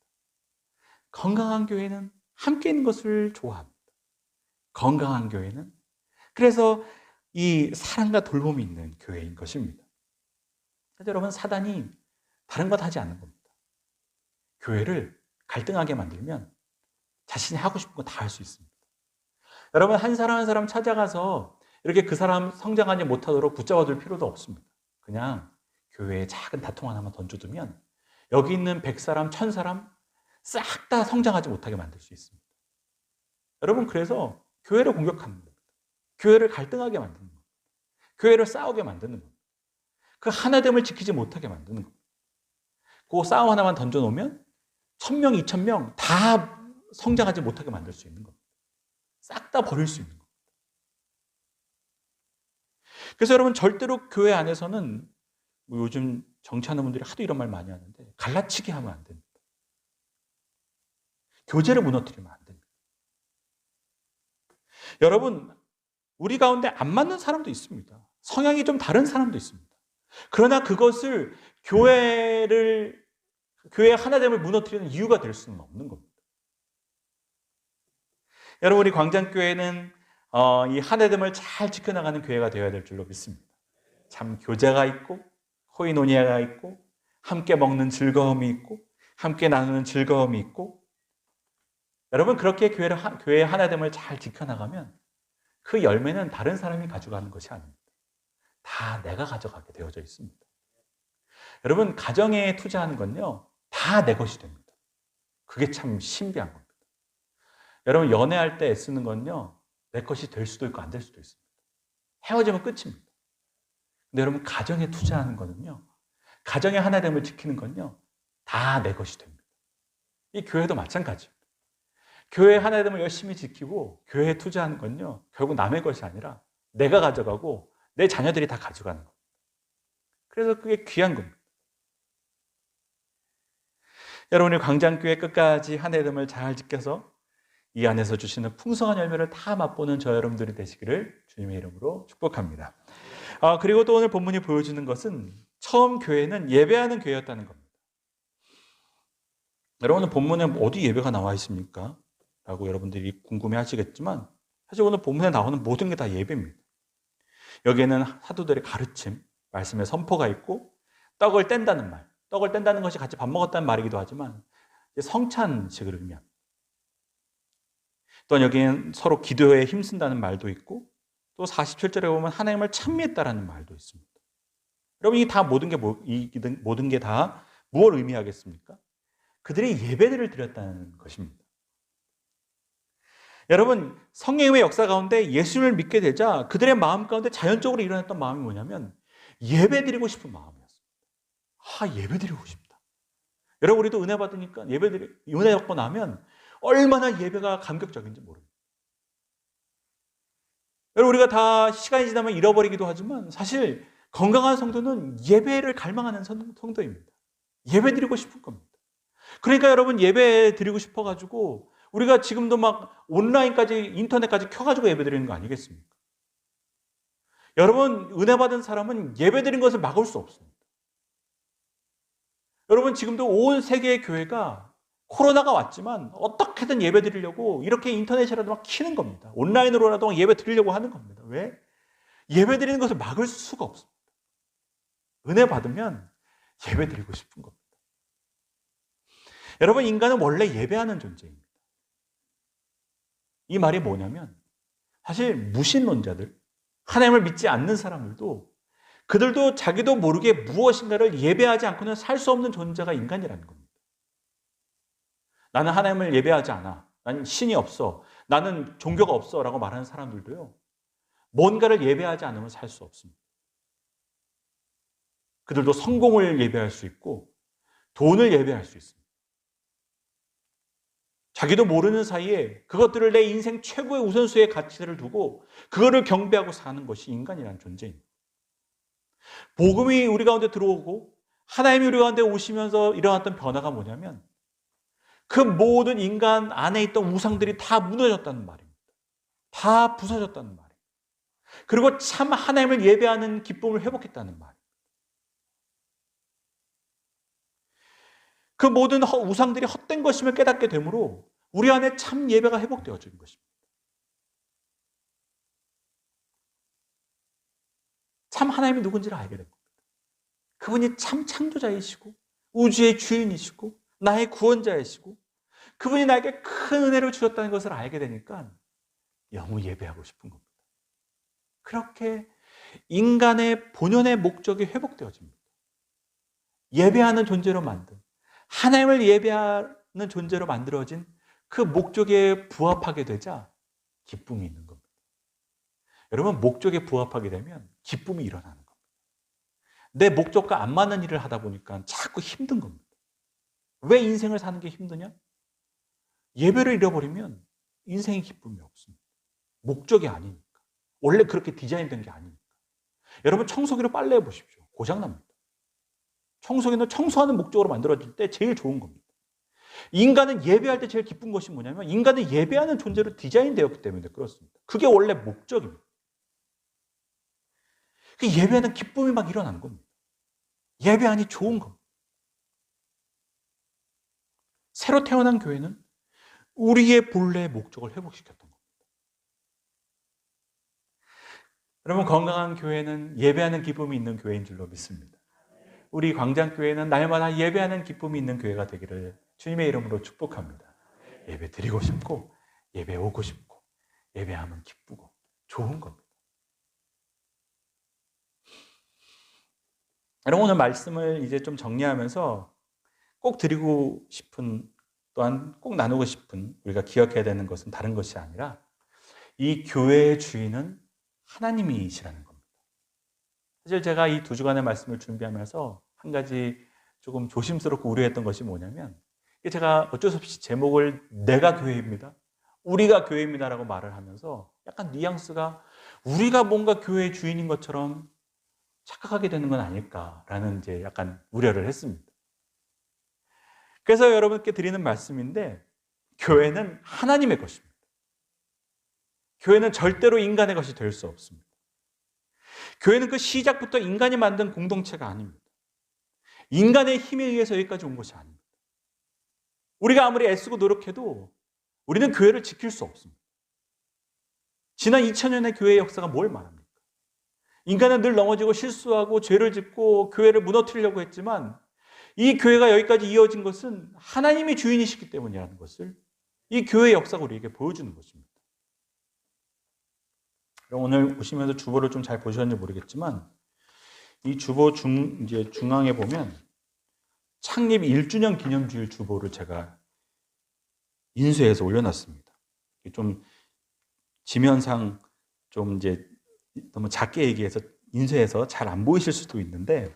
건강한 교회는 함께 있는 것을 좋아합니다. 건강한 교회는 그래서 이 사랑과 돌봄이 있는 교회인 것입니다. 그래서 여러분, 사단이 다른 것 하지 않는 겁니다. 교회를 갈등하게 만들면 자신이 하고 싶은 거 다 할 수 있습니다. 여러분, 한 사람 한 사람 찾아가서 이렇게 그 사람 성장하지 못하도록 붙잡아둘 필요도 없습니다. 그냥 교회에 작은 다툼 하나만 던져두면 여기 있는 100사람, 1000사람 싹 다 성장하지 못하게 만들 수 있습니다. 여러분, 그래서 교회를 공격하는 겁니다. 교회를 갈등하게 만드는 겁니다. 교회를 싸우게 만드는 겁니다. 그 하나됨을 지키지 못하게 만드는 겁니다. 그 싸움 하나만 던져놓으면 1000명, 2000명 다 성장하지 못하게 만들 수 있는 겁니다. 싹 다 버릴 수 있는 겁니다. 그래서 여러분, 절대로 교회 안에서는 요즘 정치하는 분들이 하도 이런 말 많이 하는데 갈라치기 하면 안 됩니다. 교제를 무너뜨리면 안 됩니다. 여러분, 우리 가운데 안 맞는 사람도 있습니다. 성향이 좀 다른 사람도 있습니다. 그러나 그것을 교회의 하나됨을 무너뜨리는 이유가 될 수는 없는 겁니다. 여러분, 우리 광장교회는 이 하나됨을 잘 지켜나가는 교회가 되어야 될 줄로 믿습니다. 참 교제가 있고 코이노니아가 있고 함께 먹는 즐거움이 있고 함께 나누는 즐거움이 있고, 여러분, 그렇게 교회의 하나됨을 잘 지켜나가면 그 열매는 다른 사람이 가져가는 것이 아닙니다. 다 내가 가져가게 되어져 있습니다. 여러분, 가정에 투자하는 건요, 다 내 것이 됩니다. 그게 참 신비한 겁니다. 여러분, 연애할 때 애쓰는 건요, 내 것이 될 수도 있고 안 될 수도 있습니다. 헤어지면 끝입니다. 근데 여러분, 가정에 투자하는 거는요, 가정의 하나됨을 지키는 건요, 다 내 것이 됩니다. 이 교회도 마찬가지입니다. 교회 하나됨을 열심히 지키고 교회에 투자하는 건요, 결국 남의 것이 아니라 내가 가져가고 내 자녀들이 다 가져가는 겁니다. 그래서 그게 귀한 겁니다. 여러분이 광장교회 끝까지 하나됨을 잘 지켜서 이 안에서 주시는 풍성한 열매를 다 맛보는 저 여러분들이 되시기를 주님의 이름으로 축복합니다. 그리고 또 오늘 본문이 보여주는 것은 처음 교회는 예배하는 교회였다는 겁니다. 여러분은 본문에 어디 예배가 나와 있습니까? 라고 여러분들이 궁금해 하시겠지만 사실 오늘 본문에 나오는 모든 게 다 예배입니다. 여기에는 사도들의 가르침, 말씀의 선포가 있고 떡을 뗀다는 말, 떡을 뗀다는 것이 같이 밥 먹었다는 말이기도 하지만 성찬식을 의미합니다. 또한 여기에는 서로 기도에 힘쓴다는 말도 있고 또 47절에 보면 하나님을 찬미했다라는 말도 있습니다. 여러분, 이 다 모든 게 다 무엇을 의미하겠습니까? 그들이 예배들을 드렸다는 것입니다. 여러분, 성령의 역사 가운데 예수를 믿게 되자 그들의 마음 가운데 자연적으로 일어났던 마음이 뭐냐면 예배드리고 싶은 마음이었습니다. 예배드리고 싶다. 여러분, 우리도 은혜 받으니까 은혜 받고 나면 얼마나 예배가 감격적인지 모릅니다. 여러분, 우리가 다 시간이 지나면 잃어버리기도 하지만 사실 건강한 성도는 예배를 갈망하는 성도입니다. 예배드리고 싶은 겁니다. 그러니까 여러분, 예배 드리고 싶어가지고 우리가 지금도 막 온라인까지 인터넷까지 켜가지고 예배 드리는 거 아니겠습니까? 여러분, 은혜 받은 사람은 예배 드린 것을 막을 수 없습니다. 여러분, 지금도 온 세계의 교회가 코로나가 왔지만 어떻게든 예배 드리려고 이렇게 인터넷이라도 막 키는 겁니다. 온라인으로라도 예배 드리려고 하는 겁니다. 왜? 예배 드리는 것을 막을 수가 없습니다. 은혜 받으면 예배 드리고 싶은 겁니다. 여러분, 인간은 원래 예배하는 존재입니다. 이 말이 뭐냐면 사실 무신론자들, 하나님을 믿지 않는 사람들도 그들도 자기도 모르게 무엇인가를 예배하지 않고는 살 수 없는 존재가 인간이라는 겁니다. 나는 하나님을 예배하지 않아. 나는 신이 없어. 나는 종교가 없어. 라고 말하는 사람들도요, 뭔가를 예배하지 않으면 살 수 없습니다. 그들도 성공을 예배할 수 있고 돈을 예배할 수 있습니다. 자기도 모르는 사이에 그것들을 내 인생 최고의 우선수의 가치를 두고 그거를 경배하고 사는 것이 인간이라는 존재입니다. 복음이 우리 가운데 들어오고 하나님이 우리 가운데 오시면서 일어났던 변화가 뭐냐면 그 모든 인간 안에 있던 우상들이 다 무너졌다는 말입니다. 다 부서졌다는 말입니다. 그리고 참 하나님을 예배하는 기쁨을 회복했다는 말입니다. 그 모든 우상들이 헛된 것임을 깨닫게 되므로 우리 안에 참 예배가 회복되어진 것입니다. 참 하나님이 누군지를 알게 된 겁니다. 그분이 참 창조자이시고 우주의 주인이시고 나의 구원자이시고 그분이 나에게 큰 은혜를 주셨다는 것을 알게 되니까 너무 예배하고 싶은 겁니다. 그렇게 인간의 본연의 목적이 회복되어집니다. 예배하는 존재로 만든, 하나님을 예배하는 존재로 만들어진 그 목적에 부합하게 되자 기쁨이 있는 겁니다. 여러분, 목적에 부합하게 되면 기쁨이 일어나는 겁니다. 내 목적과 안 맞는 일을 하다 보니까 자꾸 힘든 겁니다. 왜 인생을 사는 게 힘드냐? 예배를 잃어버리면 인생의 기쁨이 없습니다. 목적이 아니니까. 원래 그렇게 디자인된 게 아니니까. 여러분, 청소기로 빨래해 보십시오. 고장납니다. 청소기는 청소하는 목적으로 만들어질 때 제일 좋은 겁니다. 인간은 예배할 때 제일 기쁜 것이 뭐냐면 인간은 예배하는 존재로 디자인되었기 때문에 그렇습니다. 그게 원래 목적입니다. 그 예배하는 기쁨이 막 일어나는 겁니다. 예배하니 좋은 겁니다. 새로 태어난 교회는 우리의 본래의 목적을 회복시켰던 겁니다. 여러분, 건강한 교회는 예배하는 기쁨이 있는 교회인 줄로 믿습니다. 우리 광장교회는 날마다 예배하는 기쁨이 있는 교회가 되기를 주님의 이름으로 축복합니다. 예배 드리고 싶고 예배 오고 싶고 예배하면 기쁘고 좋은 겁니다. 여러분, 오늘 말씀을 이제 좀 정리하면서 꼭 드리고 싶은, 또한 꼭 나누고 싶은, 우리가 기억해야 되는 것은 다른 것이 아니라 이 교회의 주인은 하나님이시라는 겁니다. 사실 제가 이 2주간의 말씀을 준비하면서 한 가지 조금 조심스럽고 우려했던 것이 뭐냐면, 제가 어쩔 수 없이 제목을 내가 교회입니다, 우리가 교회입니다라고 말을 하면서 약간 뉘앙스가 우리가 뭔가 교회의 주인인 것처럼 착각하게 되는 건 아닐까라는 이제 약간 우려를 했습니다. 그래서 여러분께 드리는 말씀인데, 교회는 하나님의 것입니다. 교회는 절대로 인간의 것이 될 수 없습니다. 교회는 그 시작부터 인간이 만든 공동체가 아닙니다. 인간의 힘에 의해서 여기까지 온 것이 아닙니다. 우리가 아무리 애쓰고 노력해도 우리는 교회를 지킬 수 없습니다. 지난 2000년의 교회의 역사가 뭘 말합니까? 인간은 늘 넘어지고 실수하고 죄를 짓고 교회를 무너뜨리려고 했지만, 이 교회가 여기까지 이어진 것은 하나님이 주인이시기 때문이라는 것을 이 교회의 역사가 우리에게 보여주는 것입니다. 오늘 보시면서 주보를 좀 잘 보셨는지 모르겠지만, 이 주보 이제 중앙에 보면 창립 1주년 기념주일 주보를 제가 인쇄해서 올려놨습니다. 좀 지면상 좀 이제 너무 작게 얘기해서 인쇄해서 잘 안 보이실 수도 있는데,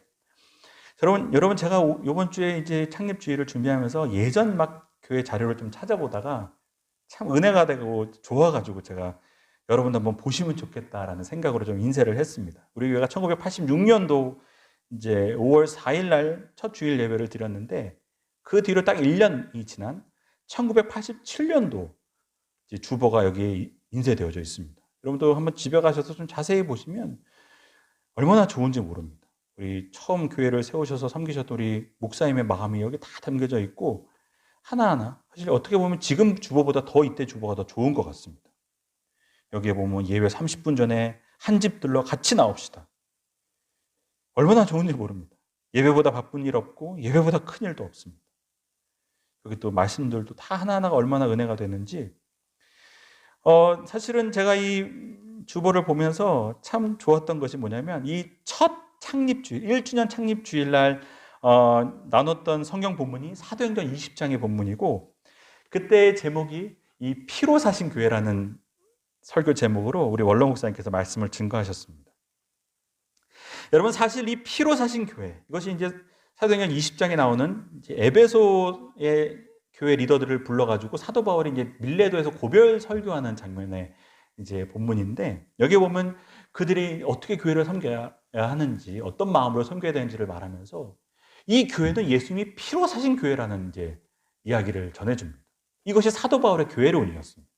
여러분 제가 이번 주에 이제 창립 주일을 준비하면서 예전 막 교회 자료를 좀 찾아보다가 참 은혜가 되고 좋아가지고 제가 여러분도 한번 보시면 좋겠다라는 생각으로 좀 인쇄를 했습니다. 우리 교회가 1986년도 이제 5월 4일 날 첫 주일 예배를 드렸는데, 그 뒤로 딱 1년이 지난 1987년도 주보가 여기에 인쇄되어져 있습니다. 여러분도 한번 집에 가셔서 좀 자세히 보시면 얼마나 좋은지 모릅니다. 우리 처음 교회를 세우셔서 섬기셨던 우리 목사님의 마음이 여기 다 담겨져 있고, 하나하나 사실 어떻게 보면 지금 주보보다 더 이때 주보가 더 좋은 것 같습니다. 여기에 보면 예배 30분 전에 한 집 들러 같이 나옵시다. 얼마나 좋은지 모릅니다. 예배보다 바쁜 일 없고 예배보다 큰 일도 없습니다. 여기 또 말씀들도 다 하나하나가 얼마나 은혜가 되는지, 사실은 제가 이 주보를 보면서 참 좋았던 것이 뭐냐면, 이 첫 창립주일, 1주년 창립주일날 나눴던 성경 본문이 사도행전 20장의 본문이고, 그때의 제목이 이 피로 사신 교회라는 설교 제목으로 우리 원로 목사님께서 말씀을 증거하셨습니다. 여러분, 사실 이 피로 사신 교회, 이것이 이제 사도행전 20장에 나오는 이제 에베소의 교회 리더들을 불러가지고 사도 바울이 이제 밀레도에서 고별 설교하는 장면의 이제 본문인데, 여기 보면 그들이 어떻게 교회를 섬겨야 하는지, 어떤 마음으로 섬겨야 되는지를 말하면서 이 교회는 예수님이 피로 사신 교회라는 이제 이야기를 전해줍니다. 이것이 사도 바울의 교회론이었습니다.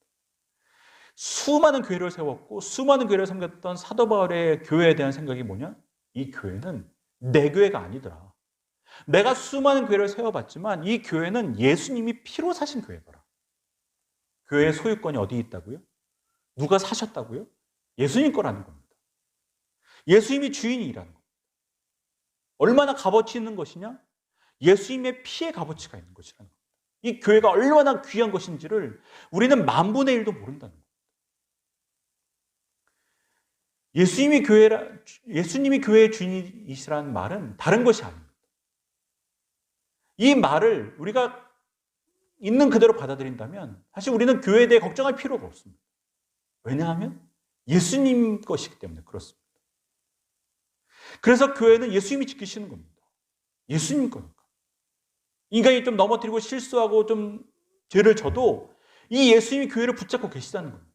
수많은 교회를 세웠고 수많은 교회를 섬겼던 사도 바울의 교회에 대한 생각이 뭐냐? 이 교회는 내 교회가 아니더라. 내가 수많은 교회를 세워봤지만 이 교회는 예수님이 피로 사신 교회더라. 교회의 소유권이 어디 있다고요? 누가 사셨다고요? 예수님 거라는 겁니다. 예수님이 주인이라는 겁니다. 얼마나 값어치 있는 것이냐? 예수님의 피의 값어치가 있는 것이라는 겁니다. 이 교회가 얼마나 귀한 것인지를 우리는 1/1000,000도 모른다는 겁니다. 예수님이 교회의 주인이시라는 말은 다른 것이 아닙니다. 이 말을 우리가 있는 그대로 받아들인다면 사실 우리는 교회에 대해 걱정할 필요가 없습니다. 왜냐하면 예수님 것이기 때문에 그렇습니다. 그래서 교회는 예수님이 지키시는 겁니다. 예수님 거니까. 인간이 좀 넘어뜨리고 실수하고 좀 죄를 져도 이 예수님이 교회를 붙잡고 계시다는 겁니다.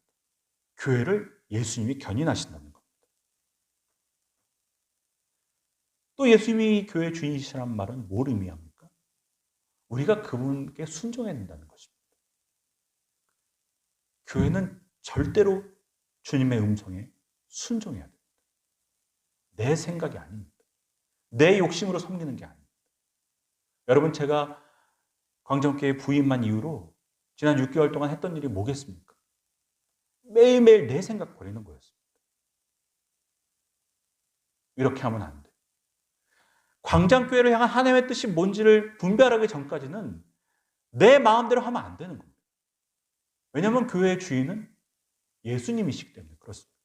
교회를 예수님이 견인하신다는 겁니다. 또 예수님이 교회의 주인이시라는 말은 뭘 의미합니까? 우리가 그분께 순종해야 된다는 것입니다. 교회는 절대로 주님의 음성에 순종해야 됩니다. 내 생각이 아닙니다. 내 욕심으로 섬기는 게 아닙니다. 여러분, 제가 광정교회 부임한 이후로 지난 6개월 동안 했던 일이 뭐겠습니까? 매일매일 내 생각 버리는 거였습니다. 이렇게 하면 안 돼. 광장교회를 향한 하나님의 뜻이 뭔지를 분별하기 전까지는 내 마음대로 하면 안 되는 겁니다. 왜냐하면 교회의 주인은 예수님이시기 때문에 그렇습니다.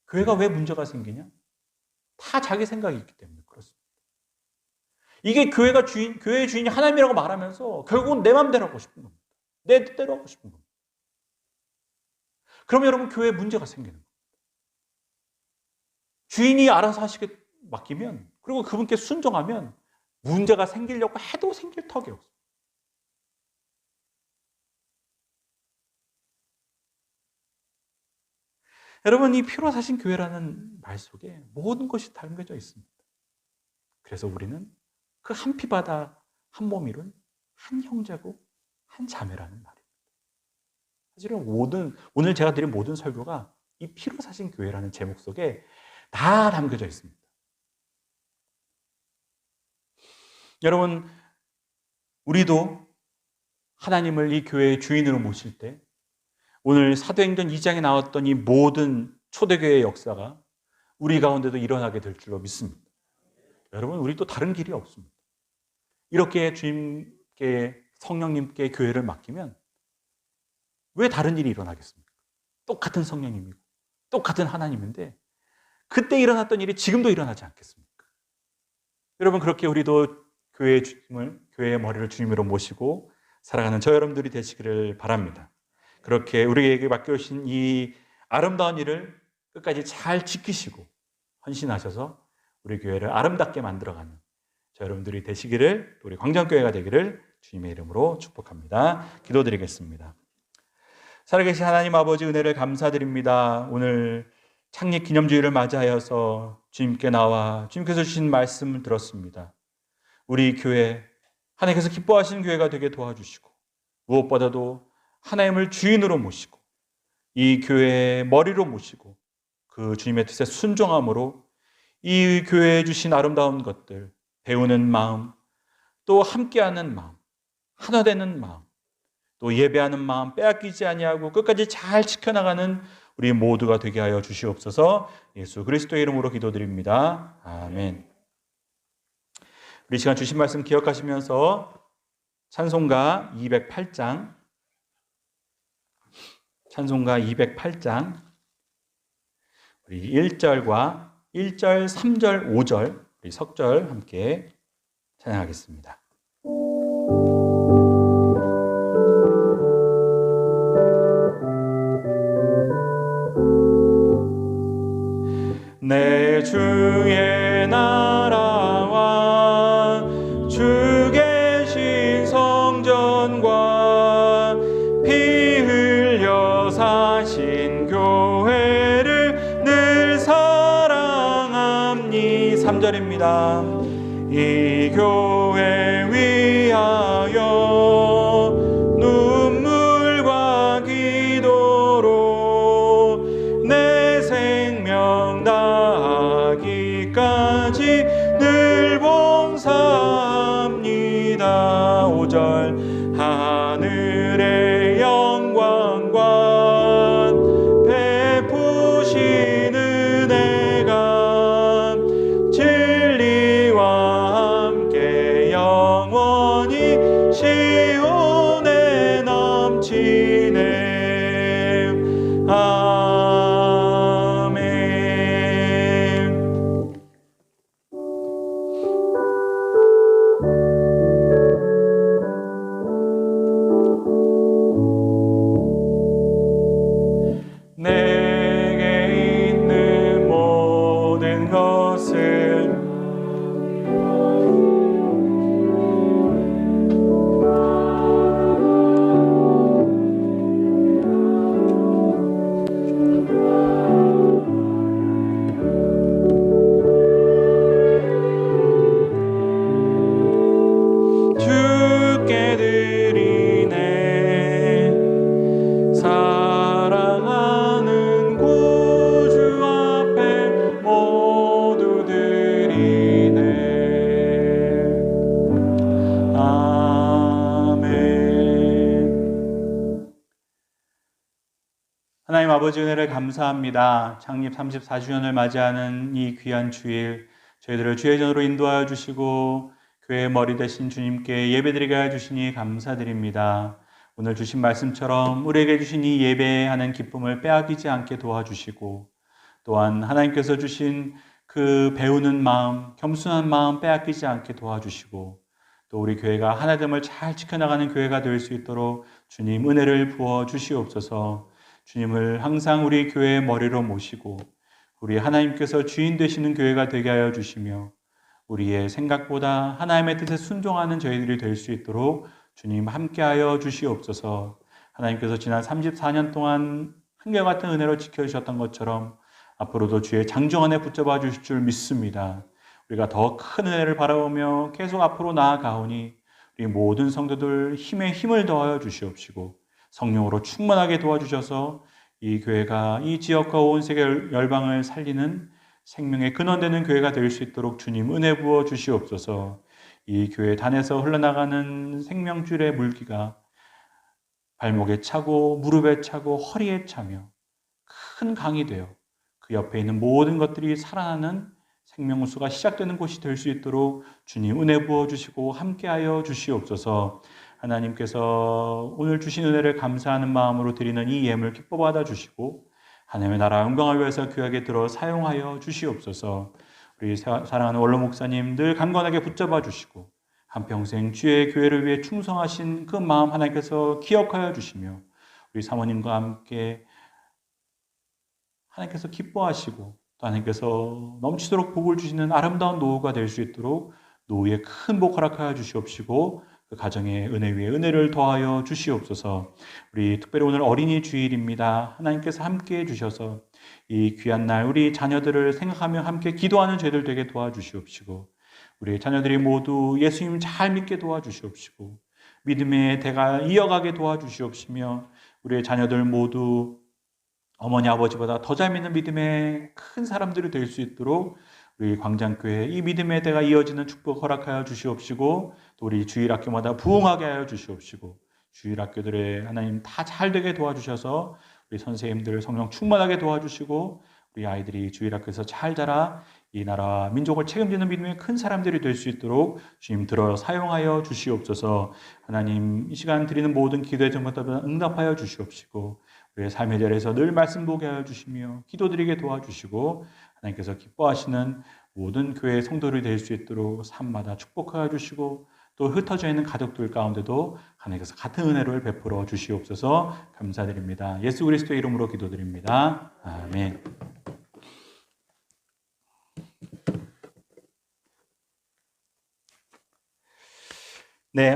교회가 왜 문제가 생기냐? 다 자기 생각이 있기 때문에 그렇습니다. 이게 교회의 주인이 하나님이라고 말하면서 결국은 내 마음대로 하고 싶은 겁니다. 내 뜻대로 하고 싶은 겁니다. 그러면 여러분 교회에 문제가 생기는 거예요. 주인이 알아서 하시게 맡기면, 그리고 그분께 순종하면 문제가 생기려고 해도 생길 턱이 없어요. 여러분, 이 피로 사신 교회라는 말 속에 모든 것이 담겨져 있습니다. 그래서 우리는 그 한 피바다 한 몸 이룬 한 형제고 한 자매라는 말입니다. 사실은 오늘 제가 드린 모든 설교가 이 피로 사신 교회라는 제목 속에 다 담겨져 있습니다. 여러분, 우리도 하나님을 이 교회의 주인으로 모실 때 오늘 사도행전 2장에 나왔던 이 모든 초대교회의 역사가 우리 가운데도 일어나게 될 줄로 믿습니다. 여러분, 우리 또 다른 길이 없습니다. 이렇게 주님께, 성령님께 교회를 맡기면 왜 다른 일이 일어나겠습니까? 똑같은 성령님이고 똑같은 하나님인데 그때 일어났던 일이 지금도 일어나지 않겠습니까? 여러분, 그렇게 우리도 교회의 머리를 주님으로 모시고 살아가는 저 여러분들이 되시기를 바랍니다. 그렇게 우리에게 맡겨주신 이 아름다운 일을 끝까지 잘 지키시고 헌신하셔서 우리 교회를 아름답게 만들어가는 저 여러분들이 되시기를, 우리 광장교회가 되기를 주님의 이름으로 축복합니다. 기도드리겠습니다. 살아계신 하나님 아버지, 은혜를 감사드립니다. 오늘 창립 기념주일을 맞이하여서 주님께 나와 주님께서 주신 말씀을 들었습니다. 우리 교회, 하나님께서 기뻐하시는 교회가 되게 도와주시고 무엇보다도 하나님을 주인으로 모시고 이 교회의 머리로 모시고 그 주님의 뜻에 순종함으로 이 교회에 주신 아름다운 것들, 배우는 마음, 또 함께하는 마음, 하나 되는 마음, 또 예배하는 마음 빼앗기지 아니하고 끝까지 잘 지켜나가는 우리 모두가 되게 하여 주시옵소서. 예수 그리스도의 이름으로 기도드립니다. 아멘. 우리 시간 주신 말씀 기억하시면서 찬송가 208장 우리 1절과 1절, 3절, 5절 우리 석절 함께 찬양하겠습니다. 내 주의 나라와 주 계신 성전과 피 흘려 사신 교회를 늘 사랑합니. 3절입니다. 이 교회 위하여 눈물과 기도로 내 생명 다하기까지 늘 봉사합니다. 5절 하늘의 영광과 베푸신 은혜가 진리와 함께 영원히 시온에 넘치네. 내게 있는 모든 것을 주께 드리네. 사랑하는 구주 앞에 모두 드리네. 아멘. 하나님 아버지, 은혜를 감사합니다. 창립 34주년을 맞이하는 이 귀한 주일, 저희들을 주의 전으로 인도하여 주시고 교회의 머리 되신 주님께 예배드리게 하여 주시니 감사드립니다. 오늘 주신 말씀처럼 우리에게 주신 이 예배하는 기쁨을 빼앗기지 않게 도와주시고, 또한 하나님께서 주신 그 그 배우는 마음, 겸손한 마음 빼앗기지 않게 도와주시고 또 우리 교회가 하나됨을 잘 지켜나가는 교회가 될 수 있도록 주님 은혜를 부어 주시옵소서. 주님을 항상 우리 교회의 머리로 모시고 우리 하나님께서 주인 되시는 교회가 되게 하여 주시며 우리의 생각보다 하나님의 뜻에 순종하는 저희들이 될 수 있도록 주님 함께하여 주시옵소서. 하나님께서 지난 34년 동안 한결같은 은혜로 지켜주셨던 것처럼 앞으로도 주의 장정 안에 붙잡아 주실 줄 믿습니다. 우리가 더 큰 은혜를 바라보며 계속 앞으로 나아가오니 우리 모든 성도들 힘에 힘을 더하여 주시옵시고 성령으로 충만하게 도와주셔서 이 교회가 이 지역과 온 세계 열방을 살리는 생명의 근원되는 교회가 될 수 있도록 주님 은혜 부어 주시옵소서. 이 교회 단에서 흘러나가는 생명줄의 물기가 발목에 차고 무릎에 차고 허리에 차며 큰 강이 되어 그 옆에 있는 모든 것들이 살아나는 생명수가 시작되는 곳이 될 수 있도록 주님 은혜 부어주시고 함께하여 주시옵소서. 하나님께서 오늘 주신 은혜를 감사하는 마음으로 드리는 이 예물 기뻐 받아주시고 하나님의 나라 영광을 위해서 귀하게 들어 사용하여 주시옵소서. 우리 사랑하는 원로 목사님 늘 강건하게 붙잡아 주시고 한평생 주의 교회를 위해 충성하신 그 마음 하나님께서 기억하여 주시며 우리 사모님과 함께 하나님께서 기뻐하시고 또 하나님께서 넘치도록 복을 주시는 아름다운 노후가 될 수 있도록 노후에 큰 복 허락하여 주시옵시고 그 가정의 은혜 위에 은혜를 더하여 주시옵소서. 우리 특별히 오늘 어린이 주일입니다. 하나님께서 함께 해주셔서 이 귀한 날 우리 자녀들을 생각하며 함께 기도하는 저희들 되게 도와주시옵시고 우리 자녀들이 모두 예수님 잘 믿게 도와주시옵시고 믿음의 대가 이어가게 도와주시옵시며 우리의 자녀들 모두 어머니 아버지보다 더 잘 믿는 믿음의 큰 사람들이 될 수 있도록 우리 광장교회 이 믿음의 대가 이어지는 축복 허락하여 주시옵시고 또 우리 주일학교마다 부흥하게 하여 주시옵시고 주일학교들의 하나님 다 잘되게 도와주셔서 우리 선생님들 성령 충만하게 도와주시고 우리 아이들이 주일학교에서 잘 자라 이 나라와 민족을 책임지는 믿음의 큰 사람들이 될 수 있도록 주님 들어 사용하여 주시옵소서. 하나님 이 시간 드리는 모든 기도의 정보다 응답하여 주시옵시고 우리의 삶의 자리에서 늘 말씀 보게 하여 주시며 기도드리게 도와주시고 하나님께서 기뻐하시는 모든 교회의 성도들이 될 수 있도록 삶마다 축복하여 주시고 또 흩어져 있는 가족들 가운데도 하나님께서 같은 은혜를 베풀어 주시옵소서. 감사드립니다. 예수 그리스도의 이름으로 기도드립니다. 아멘. 네,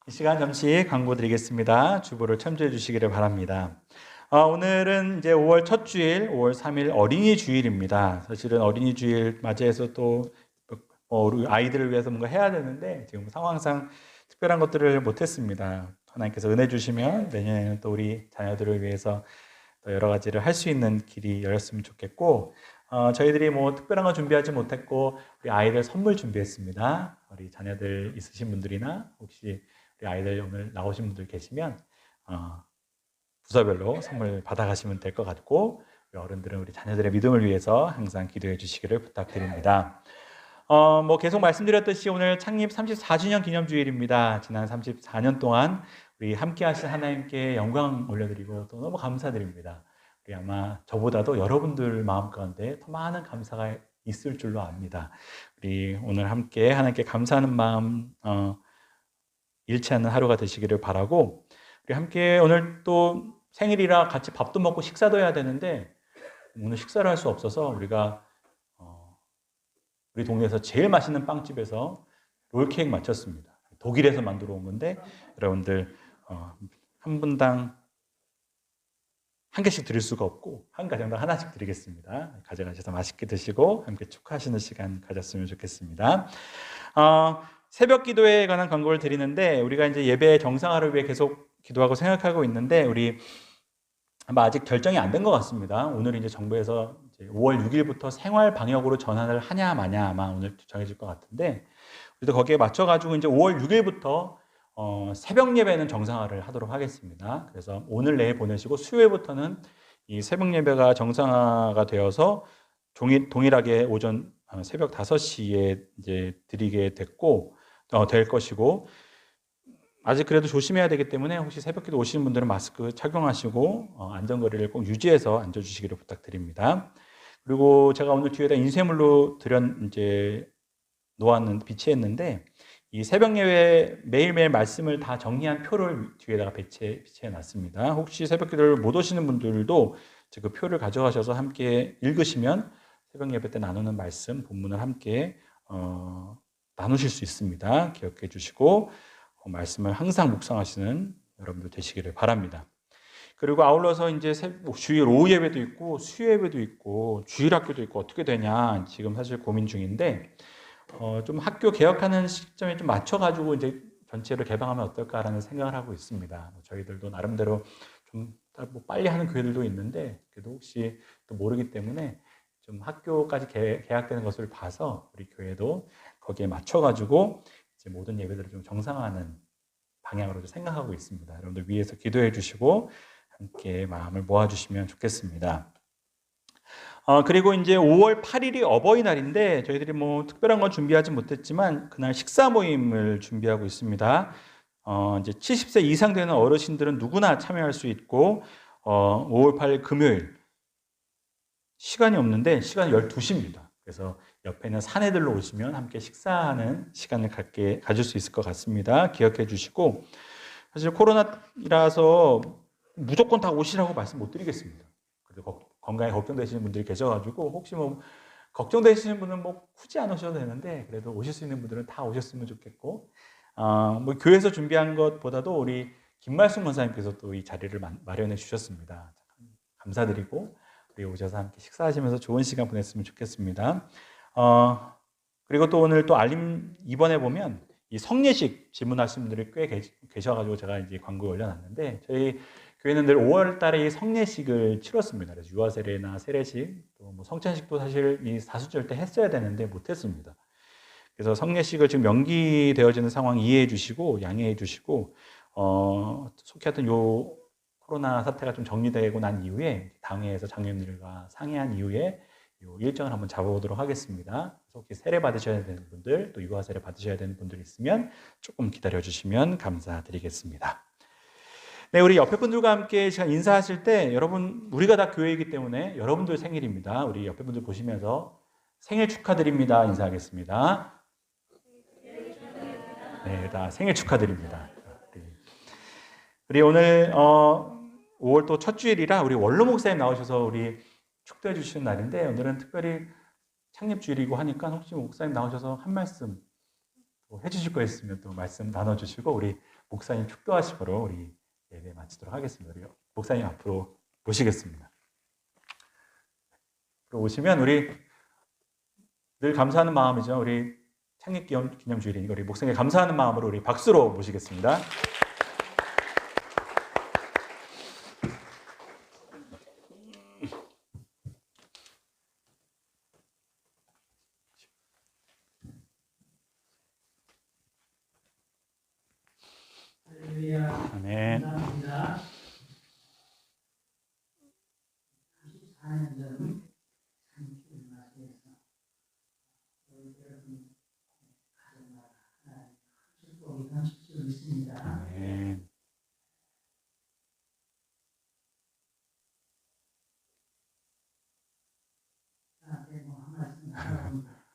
이 시간 잠시 광고 드리겠습니다. 주보를 참조해 주시기를 바랍니다. 오늘은 이제 5월 첫 주일, 5월 3일 어린이 주일입니다. 사실은 어린이 주일 맞이해서 또 우리 아이들을 위해서 뭔가 해야 되는데 지금 상황상 특별한 것들을 못했습니다. 하나님께서 은혜 주시면 내년에는 또 우리 자녀들을 위해서 또 여러 가지를 할 수 있는 길이 열렸으면 좋겠고 저희들이 뭐 특별한 거 준비하지 못했고 우리 아이들 선물 준비했습니다. 우리 자녀들 있으신 분들이나 혹시 우리 아이들 오늘 나오신 분들 계시면 부서별로 선물 받아가시면 될 것 같고 우리 어른들은 우리 자녀들의 믿음을 위해서 항상 기도해 주시기를 부탁드립니다. 뭐 계속 말씀드렸듯이 오늘 창립 34주년 기념주일입니다. 지난 34년 동안 우리 함께 하신 하나님께 영광 올려드리고 또 너무 감사드립니다. 우리 아마 저보다도 여러분들 마음 가운데 더 많은 감사가 있을 줄로 압니다. 우리 오늘 함께 하나님께 감사하는 마음 잃지 않는 하루가 되시기를 바라고 우리 함께 오늘 또 생일이라 같이 밥도 먹고 식사도 해야 되는데 오늘 식사를 할 수 없어서 우리가 우리 동네에서 제일 맛있는 빵집에서 롤케이크 마쳤습니다. 독일에서 만들어 온 건데 여러분들 한 분당 한 개씩 드릴 수가 없고 한 가정당 하나씩 드리겠습니다. 가져가셔서 맛있게 드시고 함께 축하하시는 시간 가졌으면 좋겠습니다. 새벽 기도에 관한 광고를 드리는데 우리가 이제 예배 정상화를 위해 계속 기도하고 생각하고 있는데 우리 아마 아직 결정이 안 된 것 같습니다. 오늘 이제 정부에서 이제 5월 6일부터 생활 방역으로 전환을 하냐 마냐 아마 오늘 정해질 것 같은데 우리도 거기에 맞춰가지고 이제 5월 6일부터 새벽 예배는 정상화를 하도록 하겠습니다. 그래서 오늘 내일 보내시고 수요일부터는 이 새벽 예배가 정상화가 되어서 동일하게 오전 새벽 5시에 이제 드리게 될 것이고 아직 그래도 조심해야 되기 때문에 혹시 새벽기도 오시는 분들은 마스크 착용하시고 안전거리를 꼭 유지해서 앉아주시기를 부탁드립니다. 그리고 제가 오늘 뒤에다 인쇄물로 이제 놓았는 비치했는데 이 새벽 예배 매일매일 말씀을 다 정리한 표를 뒤에다가 비치해 놨습니다. 혹시 새벽 기도를 못 오시는 분들도 그 표를 가져가셔서 함께 읽으시면 새벽 예배 때 나누는 말씀 본문을 함께 나누실 수 있습니다. 기억해 주시고 말씀을 항상 묵상하시는 여러분들 되시기를 바랍니다. 그리고 아울러서 이제 주일 오후 예배도 있고 수요 예배도 있고 주일 학교도 있고 어떻게 되냐 지금 사실 고민 중인데 좀 학교 개혁하는 시점에 좀 맞춰가지고 이제 전체를 개방하면 어떨까라는 생각을 하고 있습니다. 저희들도 나름대로 좀 뭐 빨리 하는 교회들도 있는데 그래도 혹시 또 모르기 때문에 좀 학교까지 개학되는 것을 봐서 우리 교회도 거기에 맞춰가지고 이제 모든 예배들을 좀 정상화하는 방향으로 생각하고 있습니다. 여러분들 위해서 기도해 주시고 함께 마음을 모아주시면 좋겠습니다. 그리고 이제 5월 8일이 어버이날인데 저희들이 뭐 특별한 건 준비하지 못했지만 그날 식사 모임을 준비하고 있습니다. 이제 70세 이상 되는 어르신들은 누구나 참여할 수 있고 5월 8일 금요일 시간이 없는데 시간이 12시입니다. 그래서 옆에 있는 사내들로 오시면 함께 식사하는 시간을 가질 수 있을 것 같습니다. 기억해 주시고 사실 코로나라서 무조건 다 오시라고 말씀 못 드리겠습니다. 그리고 건강에 걱정되시는 분들이 계셔가지고 혹시 뭐 걱정되시는 분은 뭐 굳이 안 오셔도 되는데 그래도 오실 수 있는 분들은 다 오셨으면 좋겠고 뭐 교회에서 준비한 것보다도 우리 김말순 권사님께서 또 이 자리를 마련해 주셨습니다. 감사드리고 우리 오셔서 함께 식사하시면서 좋은 시간 보냈으면 좋겠습니다. 그리고 또 오늘 또 알림 이번에 보면 이 성례식 질문하신 분들이 꽤 계셔가지고 제가 이제 광고에 올려놨는데 저희 교회는 늘 5월 달에 이 성례식을 치렀습니다. 그래서 유아 세례나 세례식, 또 뭐 성찬식도 사실 이 다수절 때 했어야 되는데 못했습니다. 그래서 성례식을 지금 연기되어지는 상황 이해해 주시고 양해해 주시고 속히 하여튼 요 코로나 사태가 좀 정리되고 난 이후에 당회에서 장로님들과 상의한 이후에 요 일정을 한번 잡아보도록 하겠습니다. 혹시 세례 받으셔야 되는 분들, 또 유아 세례 받으셔야 되는 분들 있으면 조금 기다려 주시면 감사드리겠습니다. 네, 우리 옆에 분들과 함께 시간 인사하실 때 여러분 우리가 다 교회이기 때문에 여러분들 생일입니다. 우리 옆에 분들 보시면서 생일 축하드립니다 인사하겠습니다. 네, 다 생일 축하드립니다. 우리 오늘 5월 또 첫 주일이라 우리 원로 목사님 나오셔서 우리 축도해 주시는 날인데 오늘은 특별히 창립 주일이고 하니까 혹시 목사님 나오셔서 한 말씀 해주실 거 있으면 또 말씀 나눠주시고 우리 목사님 축도하시고로 우리 예배 마치도록 하겠습니다. 우리 목사님 앞으로 모시겠습니다. 앞으로 오시면 우리 늘 감사하는 마음이죠. 우리 창립 기념 주일이니까 우리 목사님 감사하는 마음으로 우리 박수로 모시겠습니다. 할렐루야. 아멘. 감사합니다. 34년 전 참주를 맞이해서 여러분 가정마다 하나님 축복이 넘칠 줄 믿습니다. 아멘. 저한테 뭐한 말씀 하랍니다.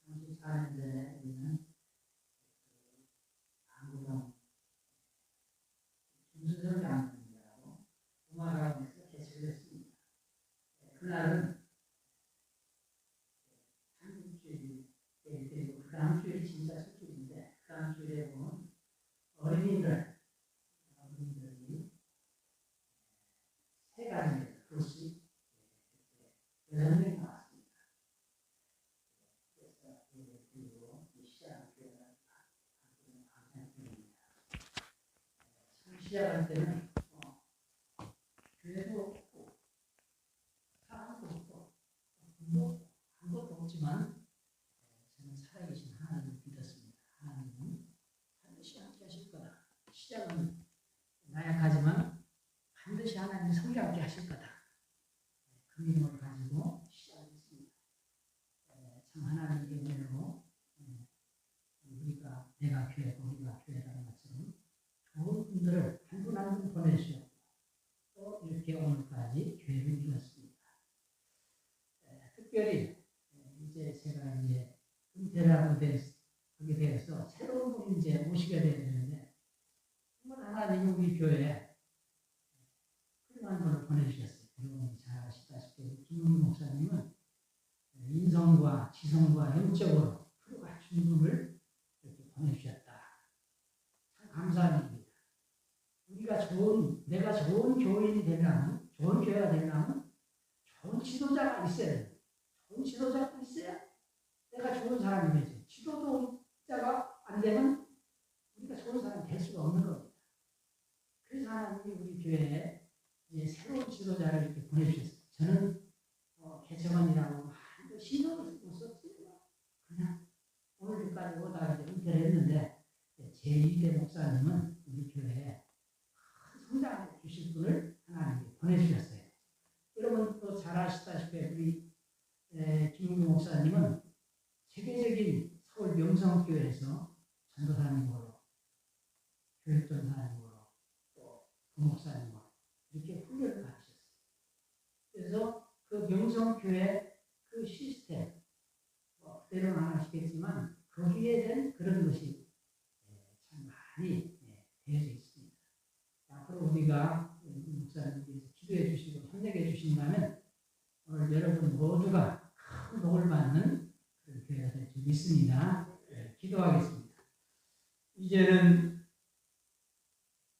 34년 전에 우리는 한국은 김수정 장로님이라고 음악학원에서 개최를 했습니다. 그날은 한국주일이 되고 그 다음 주일이 진짜 첫 주일인데 그 다음 주일에 보면 어린이들이 세 가지 교시 6명이 나왔습니다. 그래서 그리고 시작할 때는 시작할 때는 교회도 없고 사람도 없고 아무것도 없지만 저는 살아계신 하나님을 믿었습니다. 하나님은 반드시 함께 하실 거다. 시작은 나약하지만 반드시 하나님이 성장하게 하실 거다. 그 믿음을 가지고 시작했습니다. 참 하나님의 은혜로 우리가 내가 교회고 우리가 교회라는 것처럼 좋은 분들을 한 분 한 분 보내주셨고 또 이렇게 오늘까지 교회를 이뤘습니다. 우리 교회에 훌륭한 분을 보내주셨어요. 여러분이 잘 아시다시피 우리 김은기 목사님은 인성과 지성과 영적으로 훌륭한 분을 이렇게 보내주셨다. 참 감사한 일입니다. 내가 좋은 교인이 되려면, 좋은 교회가 되려면 좋은 지도자가 있어야 돼요. 좋은 지도자가 있어야 내가 좋은 사람이 되지. 지도자가 안 되면 우리가 좋은 사람이 될 수가 없는 겁니다. 그래서 하나님이 우리 교회에 이제 새로운 지도자를 이렇게 보내주셨어요. 저는 개척원이라고 많은 신경을 쓰고 있었어요. 그냥 오늘까지 오다가 이제 은퇴를 했는데 제2대 목사님은 우리 교회에 큰 성장을 주실 분을 하나님이 보내주셨어요. 여러분 또 잘 아시다시피 우리 김은규 목사님은 세계적인 서울 명성교회에서 전도사님으로, 교육전사님으로, 또 부목사님으로 이렇게 훈련을 받으셨어요. 그래서 그 명성교회 그 시스템, 그대로는 안 하시겠지만 거기에 대한 그런 것이 참 많이 되어져 있습니다. 앞으로 우리가 목사님께서 기도해 주시고 협력해 주신다면 오늘 여러분 모두가 큰 복을 받는 그런 교회가 될 줄 믿습니다. 기도하겠습니다. 이제는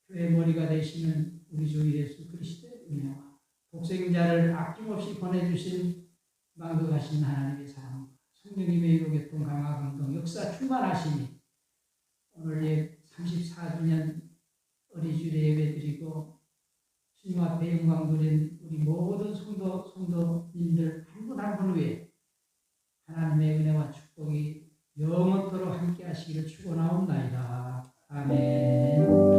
교회 머리가 되시는 우리 주 예수 그리스도의 은혜와 독생자를 아낌없이 보내주신 만극하신 하나님의 사랑, 성령님의 이로교통 강화 감동 역사 충만하시니 오늘 34주년 어린이주일 예배드리고 주님 앞에 영광 드린 우리 모든 성도님들 한 분 한 분 위에 하나님의 은혜와 축복이 영원토록 함께 하시기를 축원하옵나이다. 아멘.